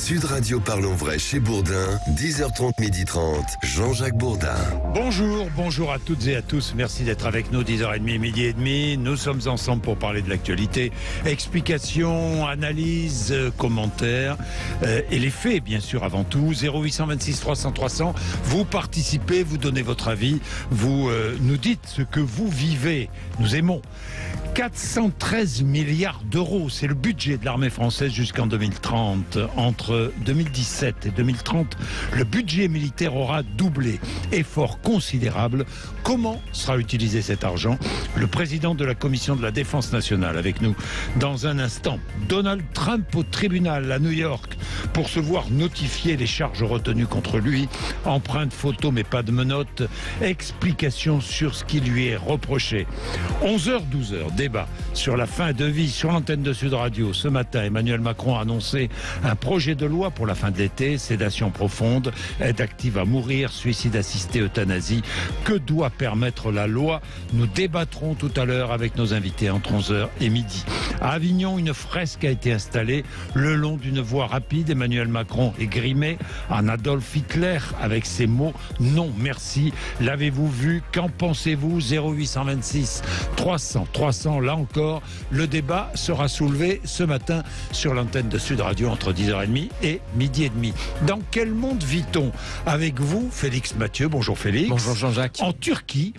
Sud Radio Parlons Vrai chez Bourdin, 10h30, 12h30, Jean-Jacques Bourdin. Bonjour à toutes et à tous. Merci d'être avec nous, 10h30, 12h30. Nous sommes ensemble pour parler de l'actualité. Explications, analyses, commentaires et les faits, bien sûr, avant tout. 0826 300 300. Vous participez, vous donnez votre avis, vous nous dites ce que vous vivez. Nous aimons. 413 milliards d'euros, c'est le budget de l'armée française jusqu'en 2030. Entre 2017 et 2030, le budget militaire aura doublé. Effort considérable. Comment sera utilisé cet argent? Le président de la commission de la défense nationale avec nous dans un instant. Donald Trump au tribunal à New York pour se voir notifier les charges retenues contre lui. Empreinte photo mais pas de menottes. Explication sur ce qui lui est reproché. 11h, 12h, débat sur la fin de vie sur l'antenne de Sud Radio. Ce matin, Emmanuel Macron a annoncé un projet de loi pour la fin de l'été, sédation profonde, aide active à mourir, suicide assisté, euthanasie. Que doit permettre la loi? Nous débattrons tout à l'heure avec nos invités entre 11h et midi. À Avignon, une fresque a été installée le long d'une voie rapide. Emmanuel Macron est grimé en Adolf Hitler avec ces mots « Non, merci ». L'avez-vous vu? Qu'en pensez-vous? 0826 300 300. Là encore, le débat sera soulevé ce matin sur l'antenne de Sud Radio entre 10h30 et midi et demi. Dans quel monde vit-on? Avec vous, Félix Mathieu. Bonjour Félix. Bonjour Jean-Jacques. En Turquie,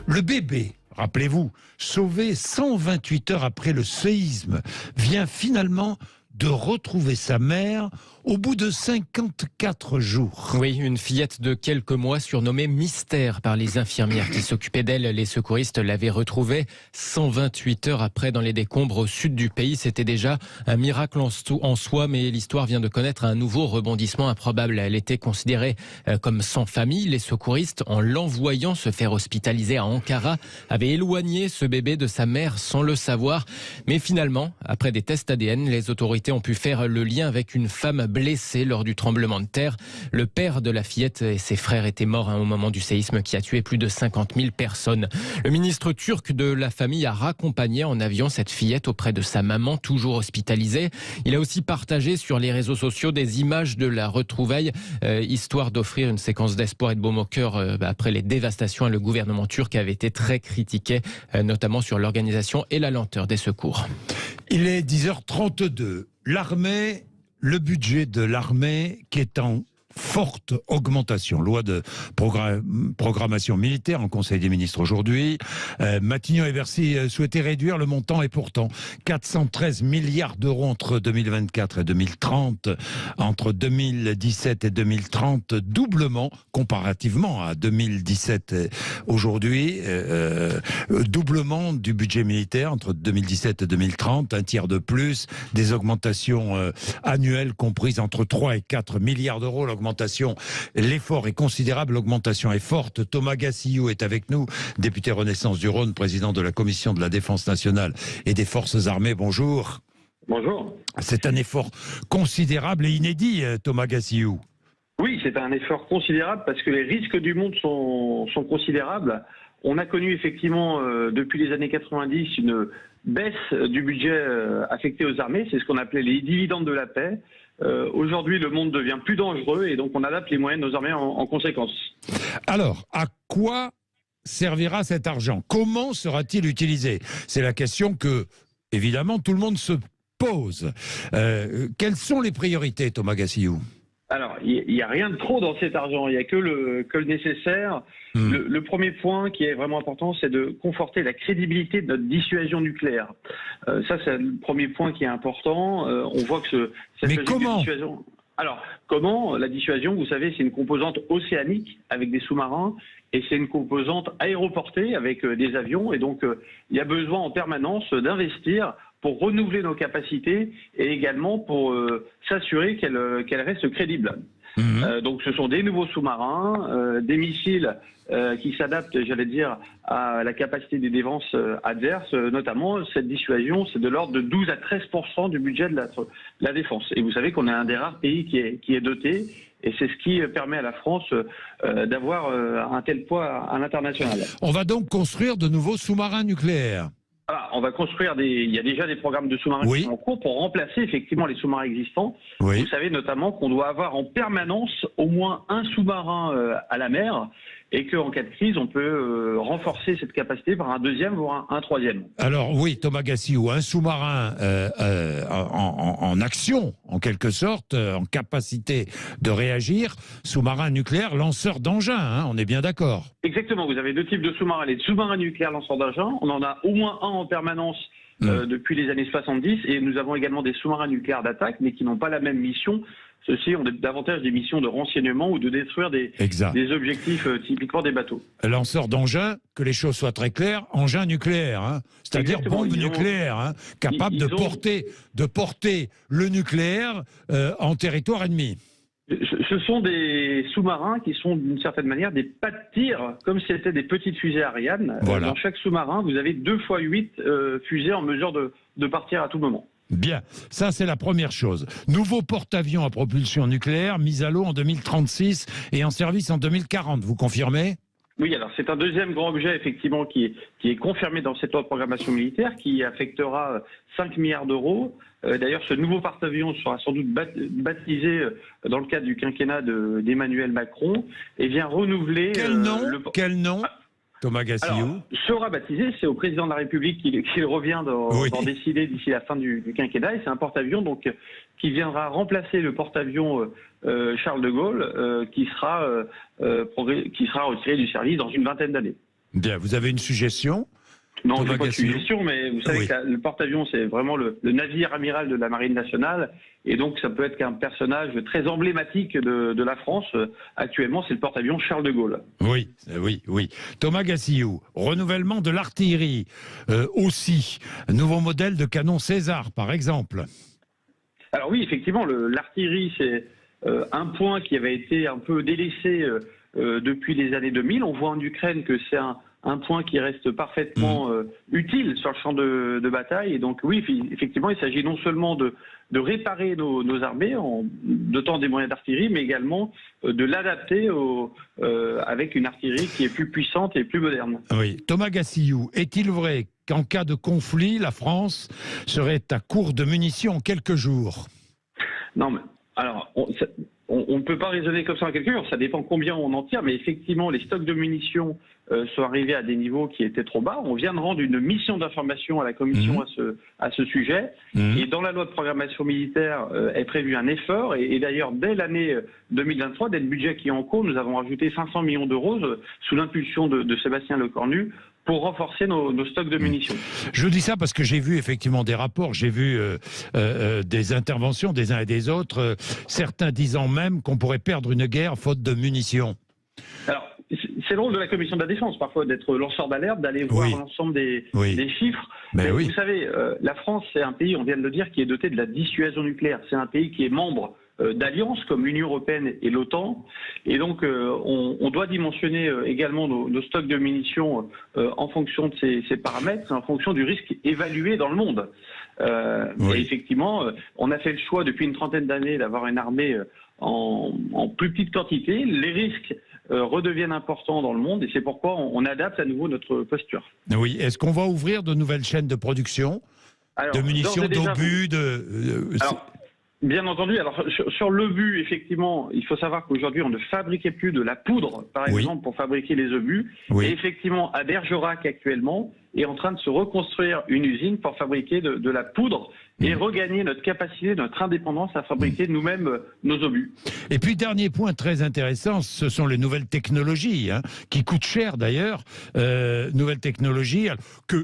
le bébé, rappelez-vous, sauvé 128 heures après le séisme, vient finalement de retrouver sa mère au bout de 54 jours. Oui, une fillette de quelques mois surnommée Mystère par les infirmières qui s'occupaient d'elle. Les secouristes l'avaient retrouvée 128 heures après dans les décombres au sud du pays. C'était déjà un miracle en soi, mais l'histoire vient de connaître un nouveau rebondissement improbable. Elle était considérée comme sans famille. Les secouristes, en l'envoyant se faire hospitaliser à Ankara, avaient éloigné ce bébé de sa mère sans le savoir. Mais finalement, après des tests ADN, les autorités ont pu faire le lien avec une femme blessé lors du tremblement de terre. Le père de la fillette et ses frères étaient morts au moment du séisme qui a tué plus de 50 000 personnes. Le ministre turc de la famille a raccompagné en avion cette fillette auprès de sa maman, toujours hospitalisée. Il a aussi partagé sur les réseaux sociaux des images de la retrouvaille, histoire d'offrir une séquence d'espoir et de baume au cœur après les dévastations. Le gouvernement turc avait été très critiqué, notamment sur l'organisation et la lenteur des secours. Il est 10h32. L'armée, le budget de l'armée qui est en forte augmentation. Loi de programmation militaire en Conseil des ministres aujourd'hui. Matignon et Bercy souhaitaient réduire le montant et pourtant 413 milliards d'euros entre 2024 et 2030. Entre 2017 et 2030, doublement comparativement à 2017 aujourd'hui. Doublement du budget militaire entre 2017 et 2030, un tiers de plus, des augmentations annuelles comprises entre 3 et 4 milliards d'euros. L'effort est considérable, l'augmentation est forte. Thomas Gassillou est avec nous, député Renaissance du Rhône, président de la commission de la défense nationale et des forces armées. Bonjour. Bonjour. C'est un effort considérable et inédit, Thomas Gassillou. Oui, c'est un effort considérable parce que les risques du monde sont considérables. On a connu effectivement depuis les années 90 une baisse du budget affecté aux armées, c'est ce qu'on appelait les dividendes de la paix. Aujourd'hui, le monde devient plus dangereux et donc on adapte les moyens de nos armées en conséquence. Alors, à quoi servira cet argent? Comment sera-t-il utilisé? C'est la question que, évidemment, tout le monde se pose. Quelles sont les priorités, Thomas Gassillou? Alors, il n'y a rien de trop dans cet argent, il n'y a que le nécessaire. Le premier point qui est vraiment important, c'est de conforter la crédibilité de notre dissuasion nucléaire. Ça, c'est le premier point qui est important. On voit que Mais comment dissuasion... Alors, comment? La dissuasion, vous savez, c'est une composante océanique avec des sous-marins et c'est une composante aéroportée avec des avions. Et donc, il y a besoin en permanence d'investir pour renouveler nos capacités et également pour s'assurer qu'elles restent crédibles. Donc ce sont des nouveaux sous-marins, des missiles qui s'adaptent, j'allais dire, à la capacité des défenses adverses. Notamment, cette dissuasion, c'est de l'ordre de 12 à 13% du budget de la défense. Et vous savez qu'on est un des rares pays qui est doté. Et c'est ce qui permet à la France d'avoir un tel poids à l'international. On va donc construire de nouveaux sous-marins nucléaires. Alors, on va construire il y a déjà des programmes de sous-marins qui sont en cours pour remplacer effectivement les sous-marins existants. Vous savez notamment qu'on doit avoir en permanence au moins un sous-marin à la mer et qu'en cas de crise, on peut renforcer cette capacité par un deuxième voire un troisième. Alors oui, Thomas Gassiou, un sous-marin en action, en quelque sorte, en capacité de réagir, sous-marin nucléaire, lanceur d'engins, hein, on est bien d'accord. Exactement, vous avez deux types de sous-marins, les sous-marins nucléaires lanceurs d'engins, on en a au moins un en permanence depuis les années 70, et nous avons également des sous-marins nucléaires d'attaque, mais qui n'ont pas la même mission. Ceux-ci ont davantage des missions de renseignement ou de détruire des objectifs typiquement des bateaux. Lanceur d'engins, que les choses soient très claires, engins nucléaires, hein, c'est-à-dire bombe nucléaire, hein, capable de porter le nucléaire en territoire ennemi. Ce sont des sous-marins qui sont d'une certaine manière des pas de tir, comme si c'était des petites fusées Ariane. Voilà. Dans chaque sous-marin, vous avez 2 x 8 fusées en mesure de partir à tout moment. Bien, ça c'est la première chose. Nouveau porte-avions à propulsion nucléaire, mis à l'eau en 2036 et en service en 2040, vous confirmez ? Oui, alors c'est un deuxième grand objet effectivement qui est confirmé dans cette loi de programmation militaire qui affectera 5 milliards d'euros. D'ailleurs, ce nouveau porte-avions sera sans doute baptisé dans le cadre du quinquennat d'Emmanuel Macron et vient renouveler... Quel nom Thomas Gassiou. Alors, sera baptisé, c'est au président de la République qu'il revient d'en décider d'ici la fin du quinquennat, et c'est un porte-avions donc qui viendra remplacer le porte-avions Charles de Gaulle, qui sera retiré du service dans une vingtaine d'années. Bien, vous avez une suggestion ? Non, je n'ai pas de suggestion, mais vous savez que le porte-avions, c'est vraiment le navire amiral de la Marine nationale, et donc ça peut être qu'un personnage très emblématique de la France. Actuellement, c'est le porte-avions Charles de Gaulle. Oui. Thomas Gassiou, renouvellement de l'artillerie, aussi, nouveau modèle de canon César, par exemple. Alors oui, effectivement, l'artillerie, c'est un point qui avait été un peu délaissé depuis les années 2000. On voit en Ukraine que c'est un point qui reste parfaitement utile sur le champ de bataille. Et donc oui, effectivement, il s'agit non seulement de réparer nos armées en dotant des moyens d'artillerie, mais également de l'adapter avec une artillerie qui est plus puissante et plus moderne. Oui. Thomas Gassiou, est-il vrai qu'en cas de conflit, la France serait à court de munitions en quelques jours ? Non, mais alors... On ne peut pas raisonner comme ça en quelques jours, ça dépend combien on en tire, mais effectivement, les stocks de munitions sont arrivés à des niveaux qui étaient trop bas. On vient de rendre une mission d'information à la Commission à ce sujet, et dans la loi de programmation militaire est prévu un effort, et d'ailleurs, dès l'année 2023, dès le budget qui est en cours, nous avons rajouté 500 millions d'euros sous l'impulsion de Sébastien Lecornu, pour renforcer nos stocks de munitions. Je dis ça parce que j'ai vu effectivement des rapports, j'ai vu des interventions des uns et des autres, certains disant même qu'on pourrait perdre une guerre faute de munitions. Alors, c'est le rôle de la Commission de la Défense, parfois, d'être lanceur d'alerte, d'aller voir l'ensemble des chiffres. Mais vous savez, la France, c'est un pays, on vient de le dire, qui est doté de la dissuasion nucléaire. C'est un pays qui est membre d'alliances comme l'Union européenne et l'OTAN, et donc on doit dimensionner également nos stocks de munitions en fonction de ces paramètres, en fonction du risque évalué dans le monde. Et effectivement, on a fait le choix depuis une trentaine d'années d'avoir une armée en plus petite quantité. Les risques redeviennent importants dans le monde, et c'est pourquoi on adapte à nouveau notre posture. Oui, est-ce qu'on va ouvrir de nouvelles chaînes de production de munitions, d'obus, Bien entendu. Alors sur l'obus, effectivement, il faut savoir qu'aujourd'hui, on ne fabriquait plus de la poudre, par exemple, pour fabriquer les obus. Et effectivement, à Bergerac, actuellement, est en train de se reconstruire une usine pour fabriquer de la poudre et regagner notre capacité, notre indépendance à fabriquer nous-mêmes nos obus. Et puis, dernier point très intéressant, ce sont les nouvelles technologies, qui coûtent cher d'ailleurs, nouvelles technologies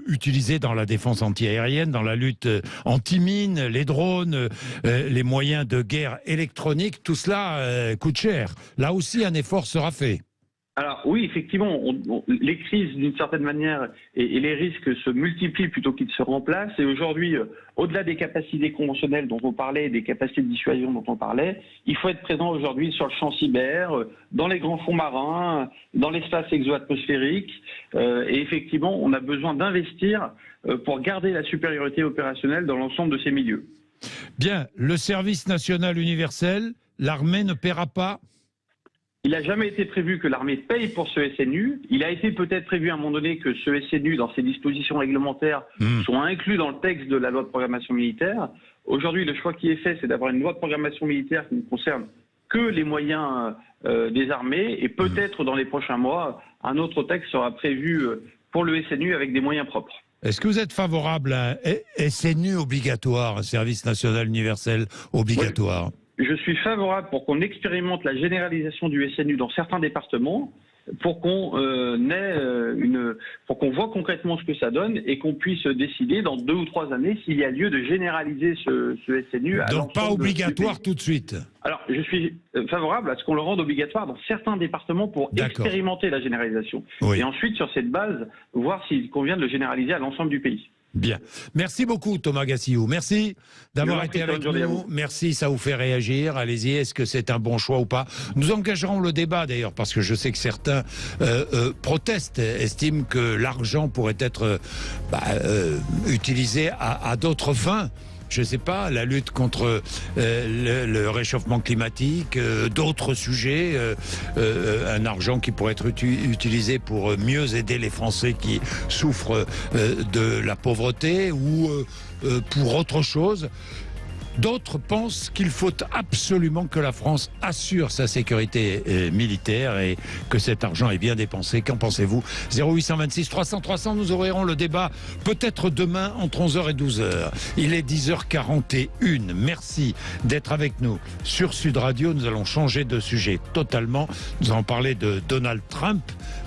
utilisées dans la défense antiaérienne, dans la lutte anti-mine, les drones, les moyens de guerre électronique, tout cela coûte cher. Là aussi, un effort sera fait. Alors oui, effectivement, les crises d'une certaine manière et les risques se multiplient plutôt qu'ils se remplacent. Et aujourd'hui, au-delà des capacités conventionnelles dont on parlait, des capacités de dissuasion dont on parlait, il faut être présent aujourd'hui sur le champ cyber, dans les grands fonds marins, dans l'espace exo-atmosphérique. Et effectivement, on a besoin d'investir pour garder la supériorité opérationnelle dans l'ensemble de ces milieux. Bien, le service national universel, l'armée ne paiera pas ? Il n'a jamais été prévu que l'armée paye pour ce SNU. Il a été peut-être prévu à un moment donné que ce SNU, dans ses dispositions réglementaires, soit inclus dans le texte de la loi de programmation militaire. Aujourd'hui, le choix qui est fait, c'est d'avoir une loi de programmation militaire qui ne concerne que les moyens des armées. Et peut-être dans les prochains mois, un autre texte sera prévu pour le SNU avec des moyens propres. Est-ce que vous êtes favorable à un SNU obligatoire, un service national universel obligatoire? Je suis favorable pour qu'on expérimente la généralisation du SNU dans certains départements, pour qu'on pour qu'on voit concrètement ce que ça donne et qu'on puisse décider dans 2 ou 3 années s'il y a lieu de généraliser ce SNU. Donc pas obligatoire tout de suite. Alors je suis favorable à ce qu'on le rende obligatoire dans certains départements pour expérimenter la généralisation. Oui. Et ensuite, sur cette base, voir s'il convient de le généraliser à l'ensemble du pays. Bien. Merci beaucoup, Thomas Gassillou. Merci d'avoir été avec nous. Merci, ça vous fait réagir. Allez-y, est-ce que c'est un bon choix ou pas? Nous engagerons le débat, d'ailleurs, parce que je sais que certains protestent, estiment que l'argent pourrait être utilisé à d'autres fins. Je ne sais pas, la lutte contre le réchauffement climatique, d'autres sujets, un argent qui pourrait être utilisé pour mieux aider les Français qui souffrent de la pauvreté ou pour autre chose. D'autres pensent qu'il faut absolument que la France assure sa sécurité militaire et que cet argent est bien dépensé. Qu'en pensez-vous? 0826 300 300, nous ouvrirons le débat peut-être demain entre 11h et 12h. Il est 10h41. Merci d'être avec nous sur Sud Radio. Nous allons changer de sujet totalement. Nous allons parler de Donald Trump.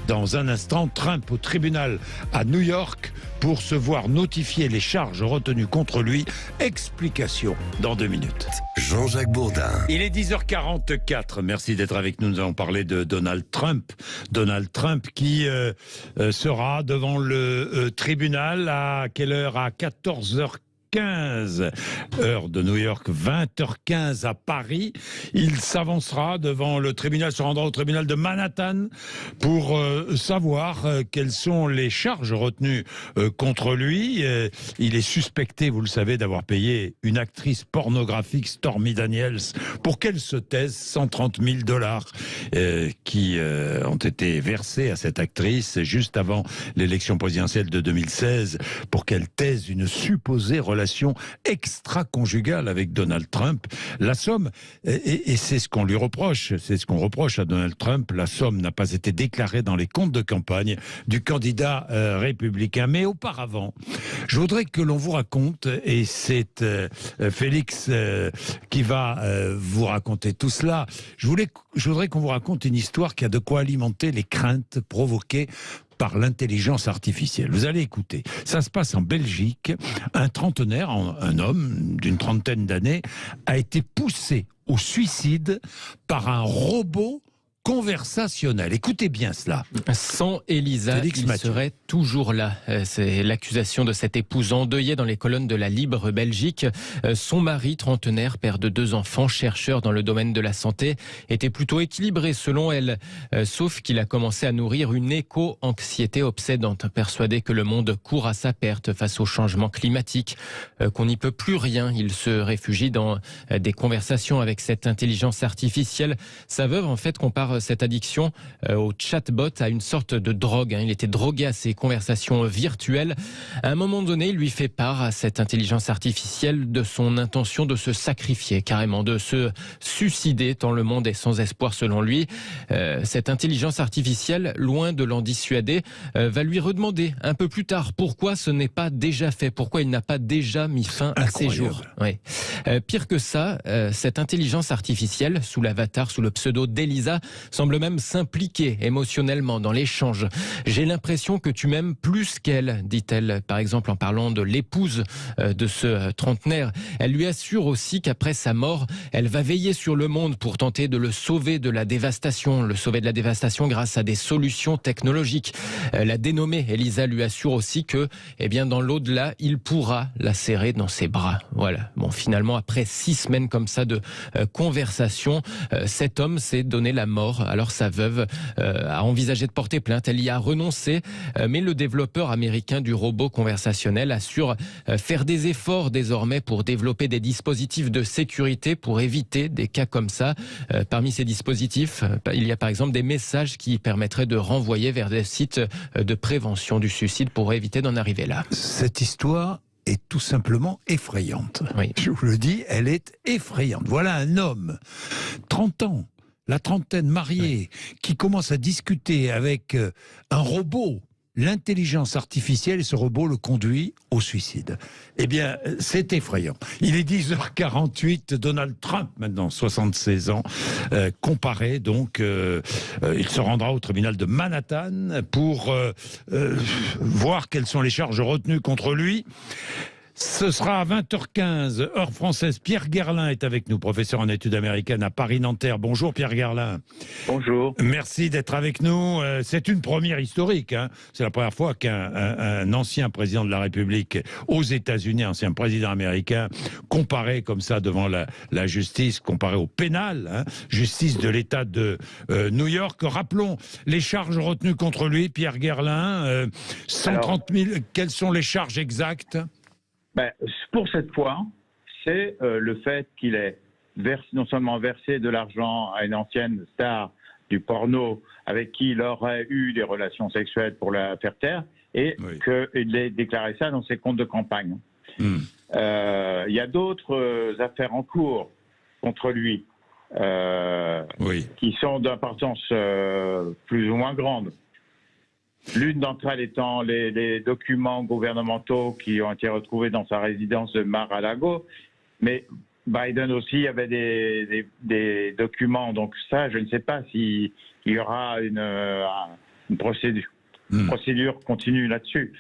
Dans un instant, Trump au tribunal à New York pour se voir notifier les charges retenues contre lui. Explication dans 2 minutes. Jean-Jacques Bourdin. Il est 10h44. Merci d'être avec nous. Nous allons parler de Donald Trump. Donald Trump qui sera devant le tribunal à quelle heure? À 14h15. Heure de New York, 20h15 à Paris. Il s'avancera devant le tribunal, se rendra au tribunal de Manhattan pour savoir quelles sont les charges retenues contre lui. Il est suspecté, vous le savez, d'avoir payé une actrice pornographique, Stormy Daniels, pour qu'elle se taise. 130 000 $ qui ont été versés à cette actrice juste avant l'élection présidentielle de 2016 pour qu'elle taise une supposée relation extra-conjugale avec Donald Trump. La somme, et c'est ce qu'on lui reproche, c'est ce qu'on reproche à Donald Trump, la somme n'a pas été déclarée dans les comptes de campagne du candidat républicain. Mais auparavant, je voudrais que l'on vous raconte, et c'est Félix qui va vous raconter tout cela, je voudrais qu'on vous raconte une histoire qui a de quoi alimenter les craintes provoquées par l'intelligence artificielle. Vous allez écouter. Ça se passe en Belgique. Un trentenaire, un homme d'une trentaine d'années, a été poussé au suicide par un robot conversationnel. Écoutez bien cela. Sans Elisa, il serait toujours là. C'est l'accusation de cette épouse endeuillée dans les colonnes de la Libre Belgique. Son mari, trentenaire, père de 2 enfants, chercheur dans le domaine de la santé, était plutôt équilibré selon elle. Sauf qu'il a commencé à nourrir une éco-anxiété obsédante, persuadé que le monde court à sa perte face au changement climatique, qu'on n'y peut plus rien. Il se réfugie dans des conversations avec cette intelligence artificielle. Sa veuve, en fait, compare cette addiction au chatbot à une sorte de drogue. Il était drogué à ces conversations virtuelles. À un moment donné, il lui fait part à cette intelligence artificielle de son intention de se sacrifier, carrément, de se suicider tant le monde est sans espoir selon lui. Cette intelligence artificielle, loin de l'en dissuader, va lui redemander un peu plus tard pourquoi ce n'est pas déjà fait, pourquoi il n'a pas déjà mis fin à ses jours. Oui. Pire que ça, cette intelligence artificielle, sous l'avatar, sous le pseudo d'Elisa, semble même s'impliquer émotionnellement dans l'échange. J'ai l'impression que tu m'aimes plus qu'elle, dit-elle, par exemple en parlant de l'épouse de ce trentenaire. Elle lui assure aussi qu'après sa mort, elle va veiller sur le monde pour tenter de le sauver de la dévastation, grâce à des solutions technologiques. La dénommée Elisa lui assure aussi que, dans l'au-delà, il pourra la serrer dans ses bras. Voilà. Bon, finalement, après 6 semaines comme ça de conversation, cet homme s'est donné la mort mort. Alors sa veuve a envisagé de porter plainte. Elle y a renoncé, mais le développeur américain du robot conversationnel assure faire des efforts désormais pour développer des dispositifs de sécurité pour éviter des cas comme ça. Parmi ces dispositifs, il y a par exemple des messages qui permettraient de renvoyer vers des sites de prévention du suicide pour éviter d'en arriver là. Cette histoire est tout simplement effrayante. Oui. Je vous le dis, elle est effrayante. Voilà un homme, 30 ans, la trentaine, marié, qui commence à discuter avec un robot, l'intelligence artificielle, et ce robot le conduit au suicide. Eh bien, c'est effrayant. Il est 10h48, Donald Trump, maintenant 76 ans, comparé donc, il se rendra au tribunal de Manhattan pour voir quelles sont les charges retenues contre lui. Ce sera à 20h15, heure française. Pierre Gerlin est avec nous, professeur en études américaines à Paris-Nanterre. Bonjour Pierre Gerlin. Bonjour. Merci d'être avec nous. C'est une première historique. Hein. C'est la première fois qu'un ancien président de la République aux États-Unis, ancien président américain, comparé comme ça devant la justice, comparé au pénal, hein, justice de l'État de New York. Rappelons les charges retenues contre lui, Pierre Gerlin. 130 000, quelles sont les charges exactes ? Pour cette fois, c'est le fait qu'il ait non seulement versé de l'argent à une ancienne star du porno avec qui il aurait eu des relations sexuelles pour la faire taire, et qu'il ait déclaré ça dans ses comptes de campagne. Il y a d'autres affaires en cours contre lui qui sont d'importance plus ou moins grande. L'une d'entre elles étant les documents gouvernementaux qui ont été retrouvés dans sa résidence de Mar-a-Lago. Mais Biden aussi avait des documents. Donc ça, je ne sais pas s'il y aura une procédure continue là-dessus.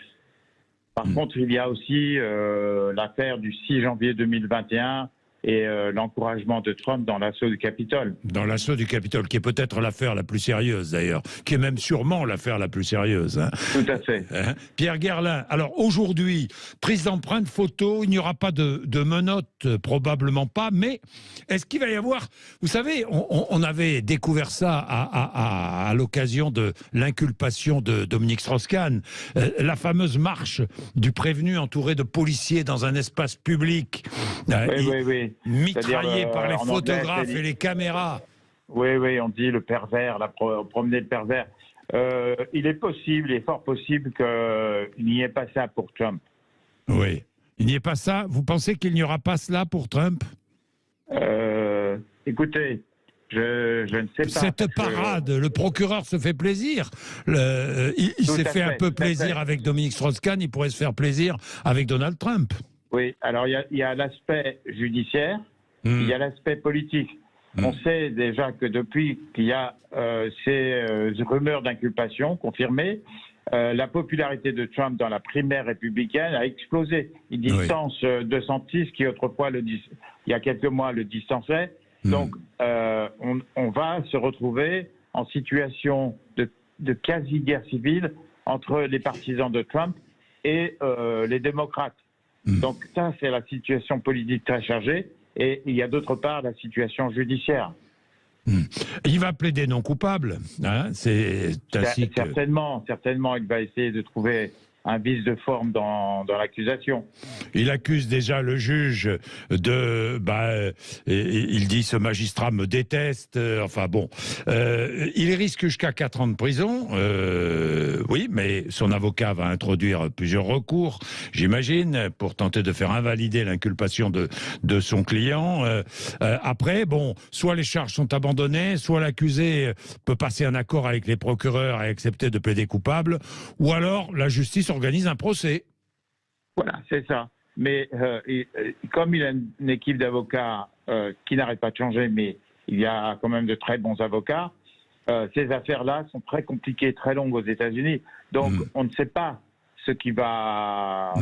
Par contre, il y a aussi l'affaire du 6 janvier 2021 et l'encouragement de Trump dans l'assaut du Capitole. Dans l'assaut du Capitole, qui est peut-être l'affaire la plus sérieuse d'ailleurs, qui est même sûrement l'affaire la plus sérieuse. Hein. Tout à fait. Hein, Pierre Gerlin, alors aujourd'hui, prise d'empreintes photo, il n'y aura pas de menottes, probablement pas, mais est-ce qu'il va y avoir... Vous savez, on avait découvert ça à l'occasion de l'inculpation de Dominique Strauss-Kahn, la fameuse marche du prévenu entouré de policiers dans un espace public. Oui. Mitraillé par les photographes et les caméras. Oui, on dit le pervers, promener le pervers. Il est fort possible qu'il n'y ait pas ça pour Trump. Oui, il n'y ait pas ça. Vous pensez qu'il n'y aura pas cela pour Trump ? Écoutez, je ne sais pas. Cette parade, le procureur se fait plaisir. Il s'est fait un peu plaisir avec Dominique Strauss-Kahn, il pourrait se faire plaisir avec Donald Trump. Oui, alors il y a l'aspect judiciaire, il y a l'aspect politique. On sait déjà que depuis qu'il y a ces rumeurs d'inculpation confirmées, la popularité de Trump dans la primaire républicaine a explosé. Il distance DeSantis qui autrefois, il y a quelques mois, le distançait. Donc on va se retrouver en situation de quasi-guerre civile entre les partisans de Trump et les démocrates. Donc ça, c'est la situation politique très chargée. Et il y a d'autre part la situation judiciaire. Il va plaider non coupable. Hein, c'est ainsi que... Certainement, il va essayer de trouver un vice de forme dans l'accusation. Il accuse déjà le juge il dit ce magistrat me déteste, enfin bon. Il risque jusqu'à 4 ans de prison, oui, mais son avocat va introduire plusieurs recours, j'imagine, pour tenter de faire invalider l'inculpation de son client. Après, bon, soit les charges sont abandonnées, soit l'accusé peut passer un accord avec les procureurs et accepter de plaider coupable, ou alors la justice organise un procès. Voilà, c'est ça. Mais comme il a une équipe d'avocats qui n'arrête pas de changer, mais il y a quand même de très bons avocats, ces affaires-là sont très compliquées, très longues aux États-Unis. Donc on ne sait pas ce qui va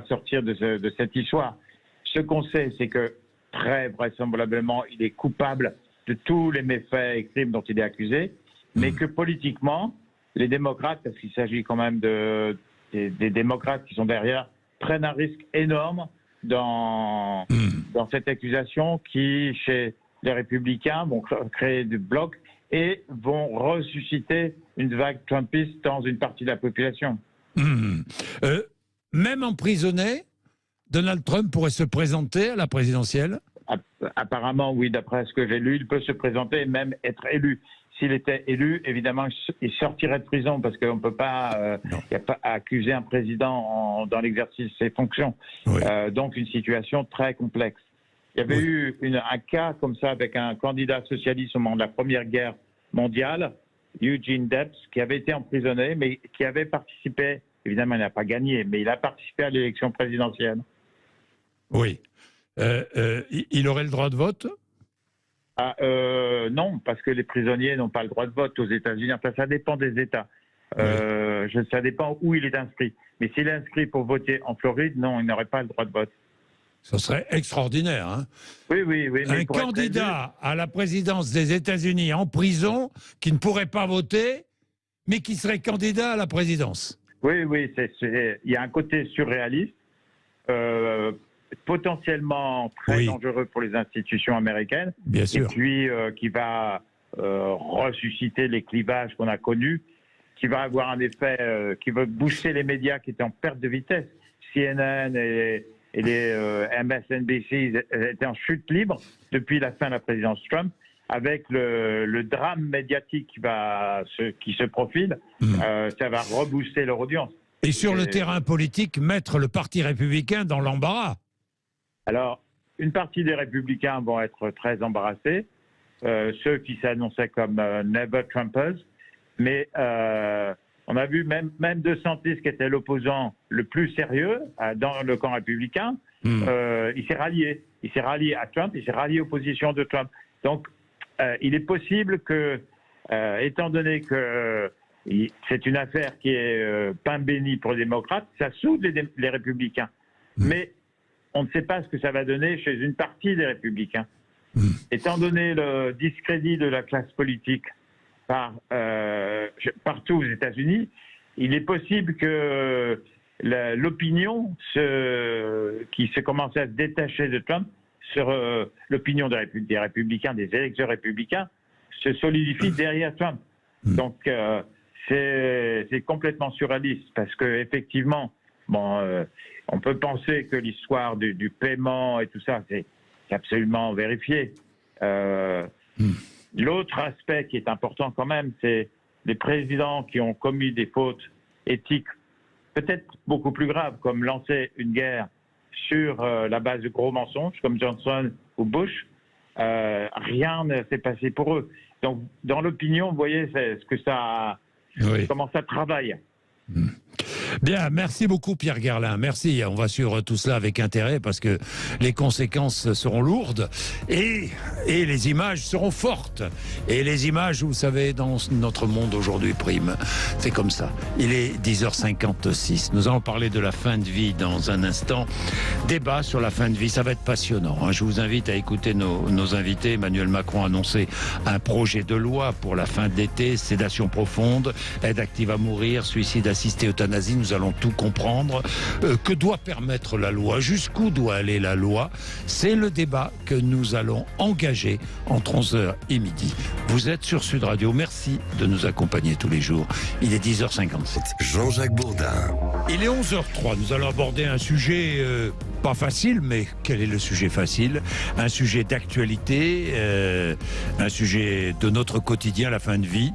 sortir de cette histoire. Ce qu'on sait, c'est que très vraisemblablement, il est coupable de tous les méfaits et crimes dont il est accusé, mais que politiquement, les démocrates, parce qu'il s'agit quand même des démocrates qui sont derrière, prennent un risque énorme dans cette accusation qui, chez les républicains, vont créer des blocs et vont ressusciter une vague trumpiste dans une partie de la population. Même emprisonné, Donald Trump pourrait se présenter à la présidentielle? Apparemment, oui, d'après ce que j'ai lu, il peut se présenter et même être élu. S'il était élu, évidemment, il sortirait de prison parce qu'on ne peut pas, y a pas accuser un président dans l'exercice de ses fonctions. Oui. Donc, une situation très complexe. Il y avait eu un cas comme ça avec un candidat socialiste au moment de la Première Guerre mondiale, Eugene Debs, qui avait été emprisonné, mais qui avait participé, évidemment, il n'a pas gagné, mais il a participé à l'élection présidentielle. Oui. Il aurait le droit de vote? Non, parce que les prisonniers n'ont pas le droit de vote aux États-Unis. Enfin, ça dépend des États. Ça dépend où il est inscrit. Mais s'il est inscrit pour voter en Floride, non, il n'aurait pas le droit de vote. Ce serait extraordinaire. Hein? Oui. Un candidat à la présidence des États-Unis en prison qui ne pourrait pas voter, mais qui serait candidat à la présidence. Oui, il y a un côté surréaliste, potentiellement très dangereux pour les institutions américaines. Bien sûr. Et puis qui va ressusciter les clivages qu'on a connus, qui va avoir un effet, qui va booster les médias qui étaient en perte de vitesse. CNN et les MSNBC étaient en chute libre depuis la fin de la présidence Trump, avec le drame médiatique qui se profile. Ça va rebooster leur audience. Et sur le terrain politique, mettre le Parti républicain dans l'embarras. Alors, une partie des républicains vont être très embarrassés, ceux qui s'annonçaient comme Never Trumpers, mais on a vu même DeSantis, qui était l'opposant le plus sérieux dans le camp républicain, il s'est rallié. Il s'est rallié à Trump, il s'est rallié aux positions de Trump. Donc, il est possible que, étant donné que c'est une affaire qui est pain béni pour les démocrates, ça soude les républicains. Mais on ne sait pas ce que ça va donner chez une partie des républicains. Étant donné le discrédit de la classe politique partout aux États-Unis, il est possible que l'opinion qui se commence à se détacher de Trump, sur l'opinion des républicains, des électeurs républicains, se solidifie derrière Trump. Donc c'est complètement surréaliste parce que effectivement, on peut penser que l'histoire du paiement et tout ça, c'est absolument vérifié. L'autre aspect qui est important quand même, c'est les présidents qui ont commis des fautes éthiques peut-être beaucoup plus graves, comme lancer une guerre sur la base de gros mensonges, comme Johnson ou Bush. Rien ne s'est passé pour eux. Donc, dans l'opinion, vous voyez, c'est ce que ça, comment ça travaille. Bien, merci beaucoup Pierre Gerlin, merci, on va suivre tout cela avec intérêt parce que les conséquences seront lourdes et les images seront fortes. Et les images, vous savez, dans notre monde aujourd'hui prime, c'est comme ça. Il est 10h56, nous allons parler de la fin de vie dans un instant. Débat sur la fin de vie, ça va être passionnant. Hein. Je vous invite à écouter nos invités. Emmanuel Macron a annoncé un projet de loi pour la fin de l'été, sédation profonde, aide active à mourir, suicide assisté, euthanasie. Nous allons tout comprendre. Que doit permettre la loi? Jusqu'où doit aller la loi? C'est le débat que nous allons engager entre 11h et midi. Vous êtes sur Sud Radio. Merci de nous accompagner tous les jours. Il est 10h57. Jean-Jacques Bourdin. Il est 11h03. Nous allons aborder un sujet pas facile, mais quel est le sujet facile? Un sujet d'actualité, un sujet de notre quotidien, la fin de vie,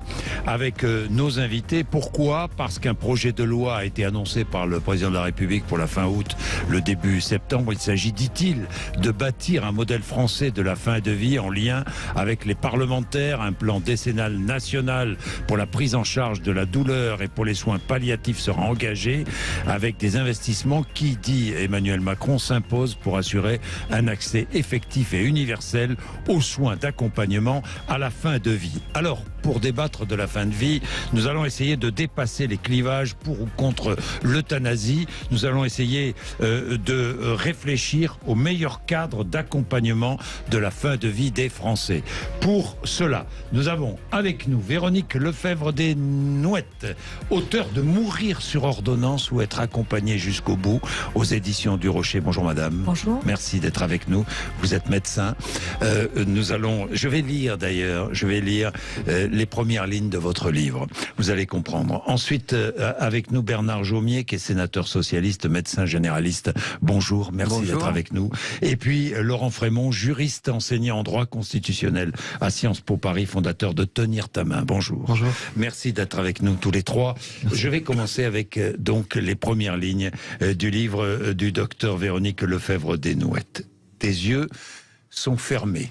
avec nos invités. Pourquoi? Parce qu'un projet de loi a été annoncé par le président de la République pour la fin août, le début septembre. Il s'agit, dit-il, de bâtir un modèle français de la fin de vie en lien avec les parlementaires, un plan décennal national pour la prise en charge de la douleur et pour les soins palliatifs sera engagé avec des investissements qui, dit Emmanuel Macron, s'imposent pour assurer un accès effectif et universel aux soins d'accompagnement à la fin de vie. Alors, pour débattre de la fin de vie. Nous allons essayer de dépasser les clivages pour ou contre l'euthanasie. Nous allons essayer de réfléchir au meilleur cadre d'accompagnement de la fin de vie des Français. Pour cela, nous avons avec nous Véronique Lefebvre-Desnouettes, auteure de Mourir sur ordonnance ou être accompagné jusqu'au bout, aux éditions du Rocher. Bonjour madame. Bonjour. Merci d'être avec nous. Vous êtes médecin. Je vais lire les premières lignes de votre livre. Vous allez comprendre. Ensuite, avec nous Bernard Jaumier, qui est sénateur socialiste, médecin généraliste. Bonjour, merci d'être avec nous. Et puis Laurent Frémont, juriste, enseignant en droit constitutionnel à Sciences Po Paris, fondateur de Tenir ta main. Bonjour. Bonjour. Merci d'être avec nous tous les trois. Je vais commencer avec donc les premières lignes du livre du docteur Véronique Lefebvre-Desnouettes. Tes yeux sont fermés.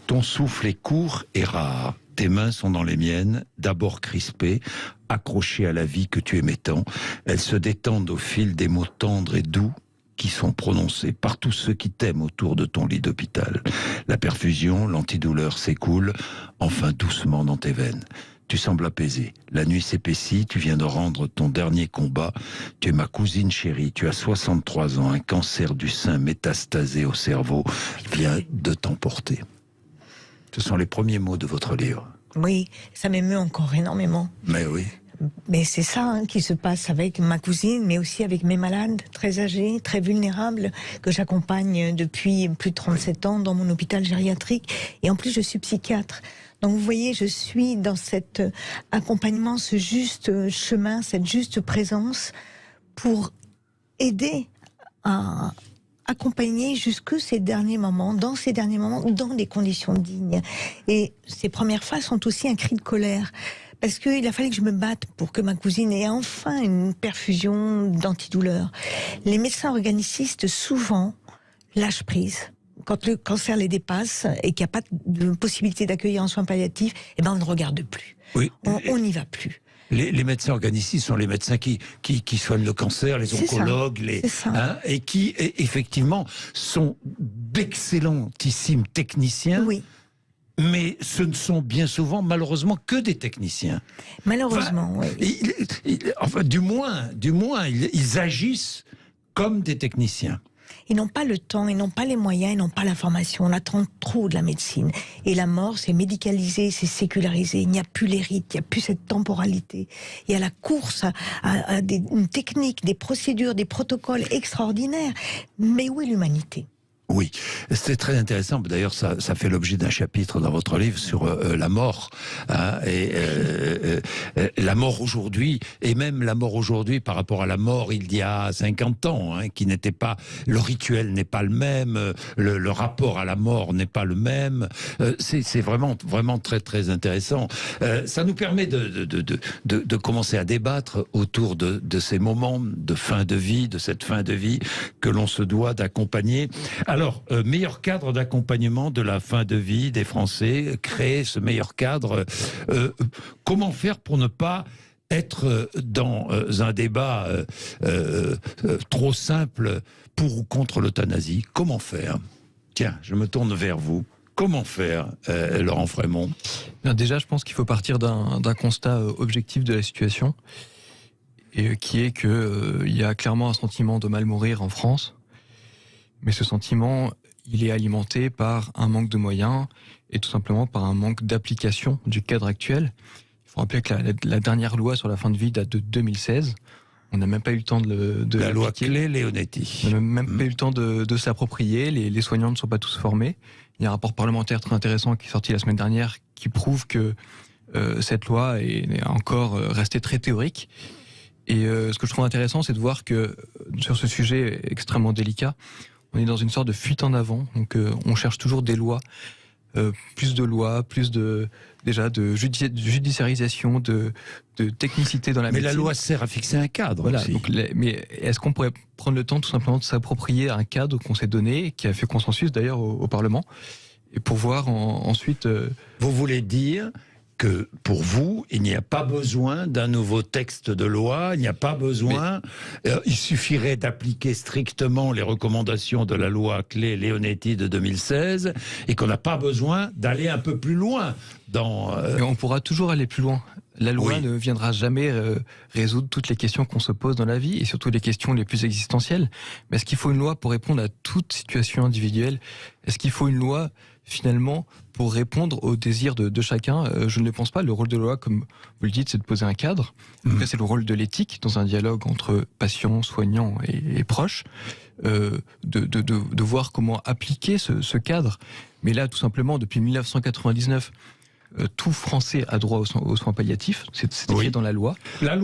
Ton souffle est court et rare. Tes mains sont dans les miennes, d'abord crispées, accrochées à la vie que tu aimais tant. Elles se détendent au fil des mots tendres et doux qui sont prononcés par tous ceux qui t'aiment autour de ton lit d'hôpital. La perfusion, l'antidouleur s'écoule, enfin doucement dans tes veines. Tu sembles apaisé. La nuit s'épaissit, tu viens de rendre ton dernier combat. Tu es ma cousine chérie, tu as 63 ans, un cancer du sein métastasé au cerveau vient de t'emporter. Ce sont les premiers mots de votre livre. Oui, ça m'émeut encore énormément. Mais oui. Mais c'est ça qui se passe avec ma cousine, mais aussi avec mes malades, très âgés, très vulnérables, que j'accompagne depuis plus de 37 ans dans mon hôpital gériatrique. Et en plus, je suis psychiatre. Donc vous voyez, je suis dans cet accompagnement, ce juste chemin, cette juste présence pour aider à accompagner jusque ces derniers moments, dans des conditions dignes. Et ces premières phases sont aussi un cri de colère. Parce qu'il a fallu que je me batte pour que ma cousine ait enfin une perfusion d'antidouleur. Les médecins organicistes, souvent, lâchent prise. Quand le cancer les dépasse et qu'il n'y a pas de possibilité d'accueillir en soins palliatifs, eh ben on ne regarde plus. Oui. On n'y va plus. Les médecins organicistes sont les médecins qui soignent le cancer, les oncologues, et qui effectivement sont d'excellentissimes techniciens. Oui. Mais ce ne sont bien souvent, malheureusement, que des techniciens. Malheureusement, oui. Du moins, ils agissent comme des techniciens. Ils n'ont pas le temps, ils n'ont pas les moyens, ils n'ont pas la formation. On attend trop de la médecine. Et la mort, c'est médicalisé, c'est sécularisé. Il n'y a plus les rites, il n'y a plus cette temporalité. Il y a la course à une technique, des procédures, des protocoles extraordinaires. Mais où est l'humanité ? Oui, c'est très intéressant. D'ailleurs, ça fait l'objet d'un chapitre dans votre livre sur la mort. La mort aujourd'hui, et même la mort aujourd'hui par rapport à la mort il y a 50 ans, qui n'était pas... Le rituel n'est pas le même, le rapport à la mort n'est pas le même. C'est vraiment très très intéressant. Ça nous permet de commencer à débattre autour de ces moments de fin de vie, de cette fin de vie que l'on se doit d'accompagner. Alors, meilleur cadre d'accompagnement de la fin de vie des Français, créer ce meilleur cadre. Comment faire pour ne pas être dans un débat trop simple pour ou contre l'euthanasie? Comment faire? Tiens, je me tourne vers vous. Comment faire, Laurent Frémont? Déjà, je pense qu'il faut partir d'un constat objectif de la situation, et qui est qu'il y a clairement un sentiment de mal mourir en France. Mais ce sentiment, il est alimenté par un manque de moyens et tout simplement par un manque d'application du cadre actuel. Il faut rappeler que la dernière loi sur la fin de vie date de 2016. On n'a même pas eu le temps de la loi Claeys-Leonetti. On n'a même pas eu le temps de s'approprier. Les soignants ne sont pas tous formés. Il y a un rapport parlementaire très intéressant qui est sorti la semaine dernière qui prouve que cette loi est encore restée très théorique. Et ce que je trouve intéressant, c'est de voir que sur ce sujet extrêmement délicat, on est dans une sorte de fuite en avant. Donc on cherche toujours des lois, plus de judiciarisation, de technicité dans la médecine. Mais la loi sert à fixer un cadre. Voilà. Aussi. Donc, mais est-ce qu'on pourrait prendre le temps tout simplement de s'approprier un cadre qu'on s'est donné, qui a fait consensus d'ailleurs au Parlement, et pour voir ensuite... Vous voulez dire que pour vous, il n'y a pas besoin d'un nouveau texte de loi, il n'y a pas besoin, il suffirait d'appliquer strictement les recommandations de la loi Claes-Leonetti de 2016 et qu'on n'a pas besoin d'aller un peu plus loin dans... Mais on pourra toujours aller plus loin. La loi ne viendra jamais résoudre toutes les questions qu'on se pose dans la vie, et surtout les questions les plus existentielles. Mais est-ce qu'il faut une loi pour répondre à toute situation individuelle? Est-ce qu'il faut une loi, finalement, pour répondre aux désirs de chacun? Je ne le pense pas. Le rôle de la loi, comme vous le dites, c'est de poser un cadre. Donc là, c'est le rôle de l'éthique, dans un dialogue entre patients, soignants et proches, de voir comment appliquer ce cadre. Mais là, tout simplement, depuis 1999... tout Français a droit aux soins palliatifs, c'est écrit dans la loi. La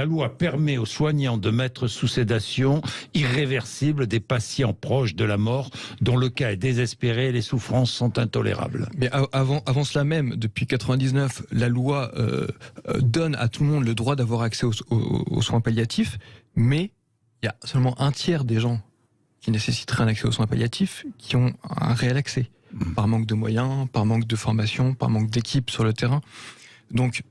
loi permet aux soignants de mettre sous sédation irréversible des patients proches de la mort dont le cas est désespéré et les souffrances sont intolérables. Mais avant cela même, depuis 1999, la loi donne à tout le monde le droit d'avoir accès aux soins palliatifs, mais il y a seulement un tiers des gens qui nécessiteraient un accès aux soins palliatifs qui ont un réel accès. Par manque de moyens, par manque de formation, par manque d'équipe sur le terrain. Donc,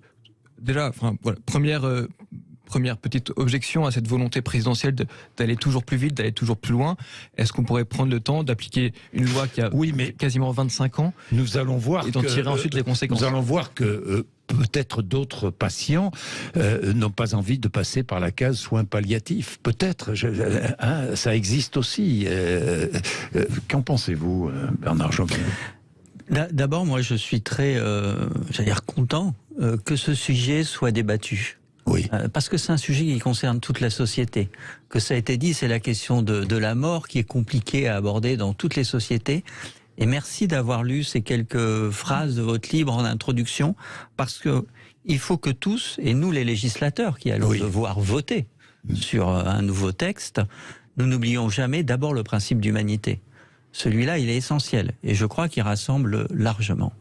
déjà, voilà, première petite objection à cette volonté présidentielle d'aller toujours plus vite, d'aller toujours plus loin. Est-ce qu'on pourrait prendre le temps d'appliquer une loi qui a quasiment 25 ans nous allons voir et d'en tirer ensuite les conséquences? Nous allons voir que peut-être d'autres patients n'ont pas envie de passer par la case soins palliatifs. Peut-être, ça existe aussi. Qu'en pensez-vous, Bernard Jomier? D'abord, moi, je suis très, content que ce sujet soit débattu. Oui. Parce que c'est un sujet qui concerne toute la société. Que ça a été dit, c'est la question de la mort qui est compliquée à aborder dans toutes les sociétés. Et merci d'avoir lu ces quelques phrases de votre livre en introduction, parce que il faut que tous, et nous les législateurs qui allons devoir voter sur un nouveau texte, nous n'oublions jamais d'abord le principe d'humanité. Celui-là, il est essentiel, et je crois qu'il rassemble largement.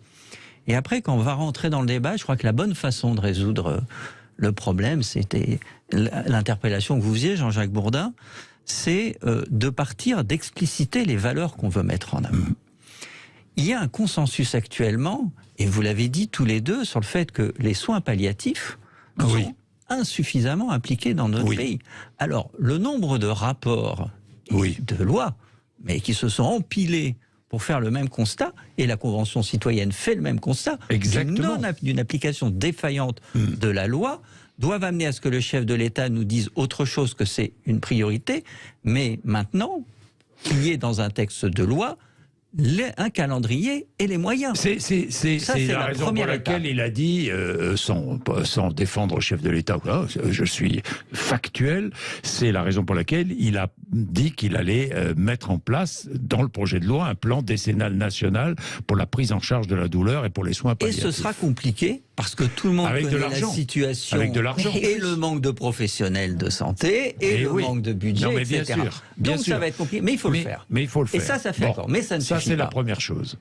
Et après, quand on va rentrer dans le débat, je crois que la bonne façon de résoudre le problème, c'était l'interpellation que vous faisiez, Jean-Jacques Bourdin, c'est de partir d'expliciter les valeurs qu'on veut mettre en avant. Il y a un consensus actuellement, et vous l'avez dit tous les deux, sur le fait que les soins palliatifs sont insuffisamment appliqués dans notre pays. Alors, le nombre de rapports de lois, mais qui se sont empilés pour faire le même constat, et la Convention citoyenne fait le même constat, d'une application défaillante de la loi, doivent amener à ce que le chef de l'État nous dise autre chose que c'est une priorité, mais maintenant, qu'il y ait dans un texte de loi un calendrier et les moyens. C'est la raison pour laquelle il a dit, sans défendre le chef de l'État, je suis factuel, c'est la raison pour laquelle il a dit qu'il allait mettre en place, dans le projet de loi, un plan décennal national pour la prise en charge de la douleur et pour les soins palliatifs. Et ce sera compliqué, parce que tout le monde connaît la situation, et le manque de professionnels de santé, et le manque de budget, etc. Donc ça va être compliqué, mais il faut le faire. Mais il faut le faire. Et ça fait encore, mais ça ne suffit pas. Ça, c'est la première chose.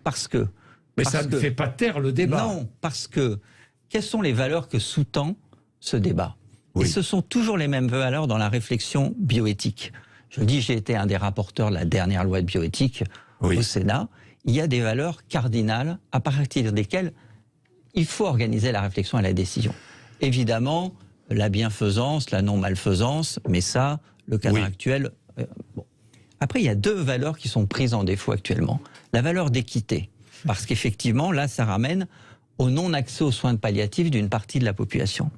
Mais ça ne fait pas taire le débat. Non, parce que quelles sont les valeurs que sous-tend ce débat? Et ce sont toujours les mêmes valeurs dans la réflexion bioéthique. Je dis, j'ai été un des rapporteurs de la dernière loi de bioéthique au Sénat. Il y a des valeurs cardinales à partir desquelles il faut organiser la réflexion et la décision. Évidemment, la bienfaisance, la non-malfaisance, mais ça, le cadre actuel... Après, il y a deux valeurs qui sont prises en défaut actuellement. La valeur d'équité, parce qu'effectivement, là, ça ramène au non-accès aux soins palliatifs d'une partie de la population.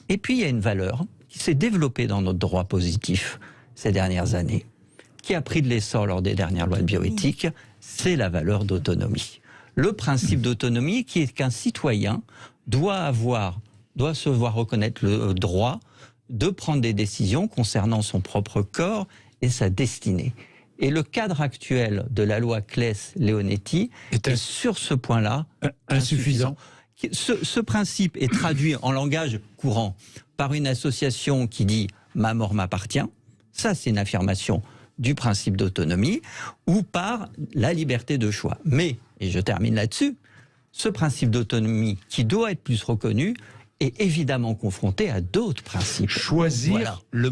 Et puis, il y a une valeur qui s'est développée dans notre droit positif ces dernières années, qui a pris de l'essor lors des dernières lois de bioéthique, c'est la valeur d'autonomie. Le principe d'autonomie qui est qu'un citoyen doit se voir reconnaître le droit de prendre des décisions concernant son propre corps et sa destinée. Et le cadre actuel de la loi Claes-Leonetti est sur ce point-là insuffisant. Ce principe est traduit en langage courant par une association qui dit « ma mort m'appartient ». Ça, c'est une affirmation du principe d'autonomie, ou par la liberté de choix. Mais, et je termine là-dessus, ce principe d'autonomie qui doit être plus reconnu est évidemment confronté à d'autres principes. Choisir le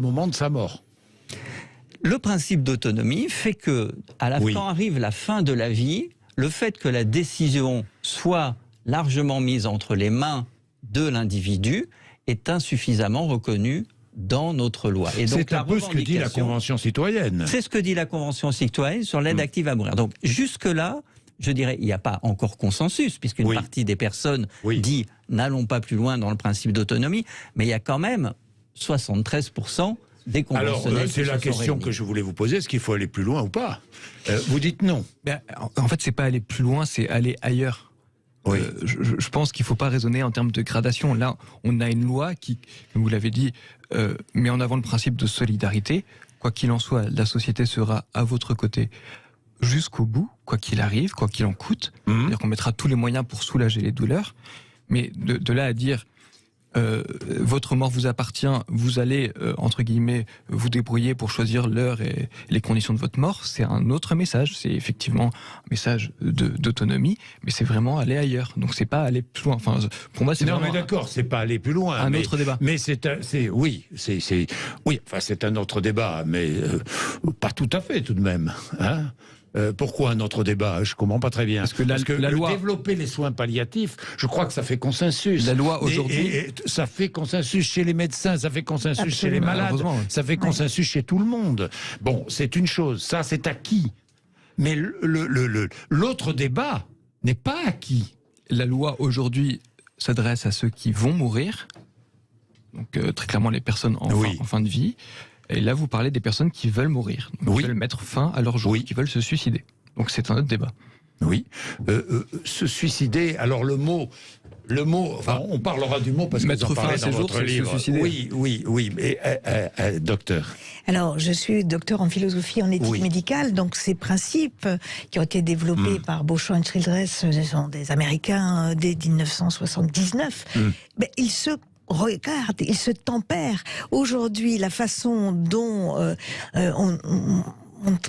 moment de sa mort. Le principe d'autonomie fait que, quand arrive la fin de la vie, le fait que la décision soit largement mise entre les mains de l'individu est insuffisamment reconnu dans notre loi. Et donc, c'est un peu ce que dit la Convention citoyenne. C'est ce que dit la Convention citoyenne sur l'aide active à mourir. Donc jusque-là, je dirais, il n'y a pas encore consensus, puisqu'une partie des personnes dit n'allons pas plus loin dans le principe d'autonomie, mais il y a quand même 73% des conventionnels. Alors, c'est la question que je voulais vous poser, est-ce qu'il faut aller plus loin ou pas? Vous dites non. En fait, c'est pas aller plus loin, c'est aller ailleurs. Oui. Je pense qu'il ne faut pas raisonner en termes de gradation. Là, on a une loi qui, comme vous l'avez dit, met en avant le principe de solidarité. Quoi qu'il en soit, la société sera à votre côté jusqu'au bout, quoi qu'il arrive, quoi qu'il en coûte. C'est-à-dire qu'on mettra tous les moyens pour soulager les douleurs. Mais de là à dire votre mort vous appartient, vous allez, entre guillemets, vous débrouiller pour choisir l'heure et les conditions de votre mort, c'est un autre message. C'est effectivement un message d'autonomie, mais c'est vraiment aller ailleurs. Donc c'est pas aller plus loin. Enfin, pour moi, c'est non, mais d'accord, c'est pas aller plus loin. Un autre débat. Mais c'est un autre débat, mais pas tout à fait tout de même. Hein. Pourquoi un autre débat? Je ne comprends pas très bien. Parce que la loi... développer les soins palliatifs, je crois que ça fait consensus. La loi aujourd'hui... Et ça fait consensus chez les médecins, ça fait consensus chez les malades, ça fait consensus chez tout le monde. Bon, c'est une chose, ça c'est acquis. Mais l'autre débat n'est pas acquis. La loi aujourd'hui s'adresse à ceux qui vont mourir, donc très clairement les personnes en fin de vie. Et là, vous parlez des personnes qui veulent mourir, qui veulent mettre fin à leur jour, qui veulent se suicider. Donc c'est un autre débat. Oui. Se suicider, alors le mot, enfin, on parlera du mot parce que vous en parlez dans votre livre. Oui, mais docteur. Alors, je suis docteur en philosophie, en éthique médicale, donc ces principes qui ont été développés par Beauchamp et Childress, ce sont des Américains dès 1979, mais ils se regarde, il se tempère. Aujourd'hui, la façon dont on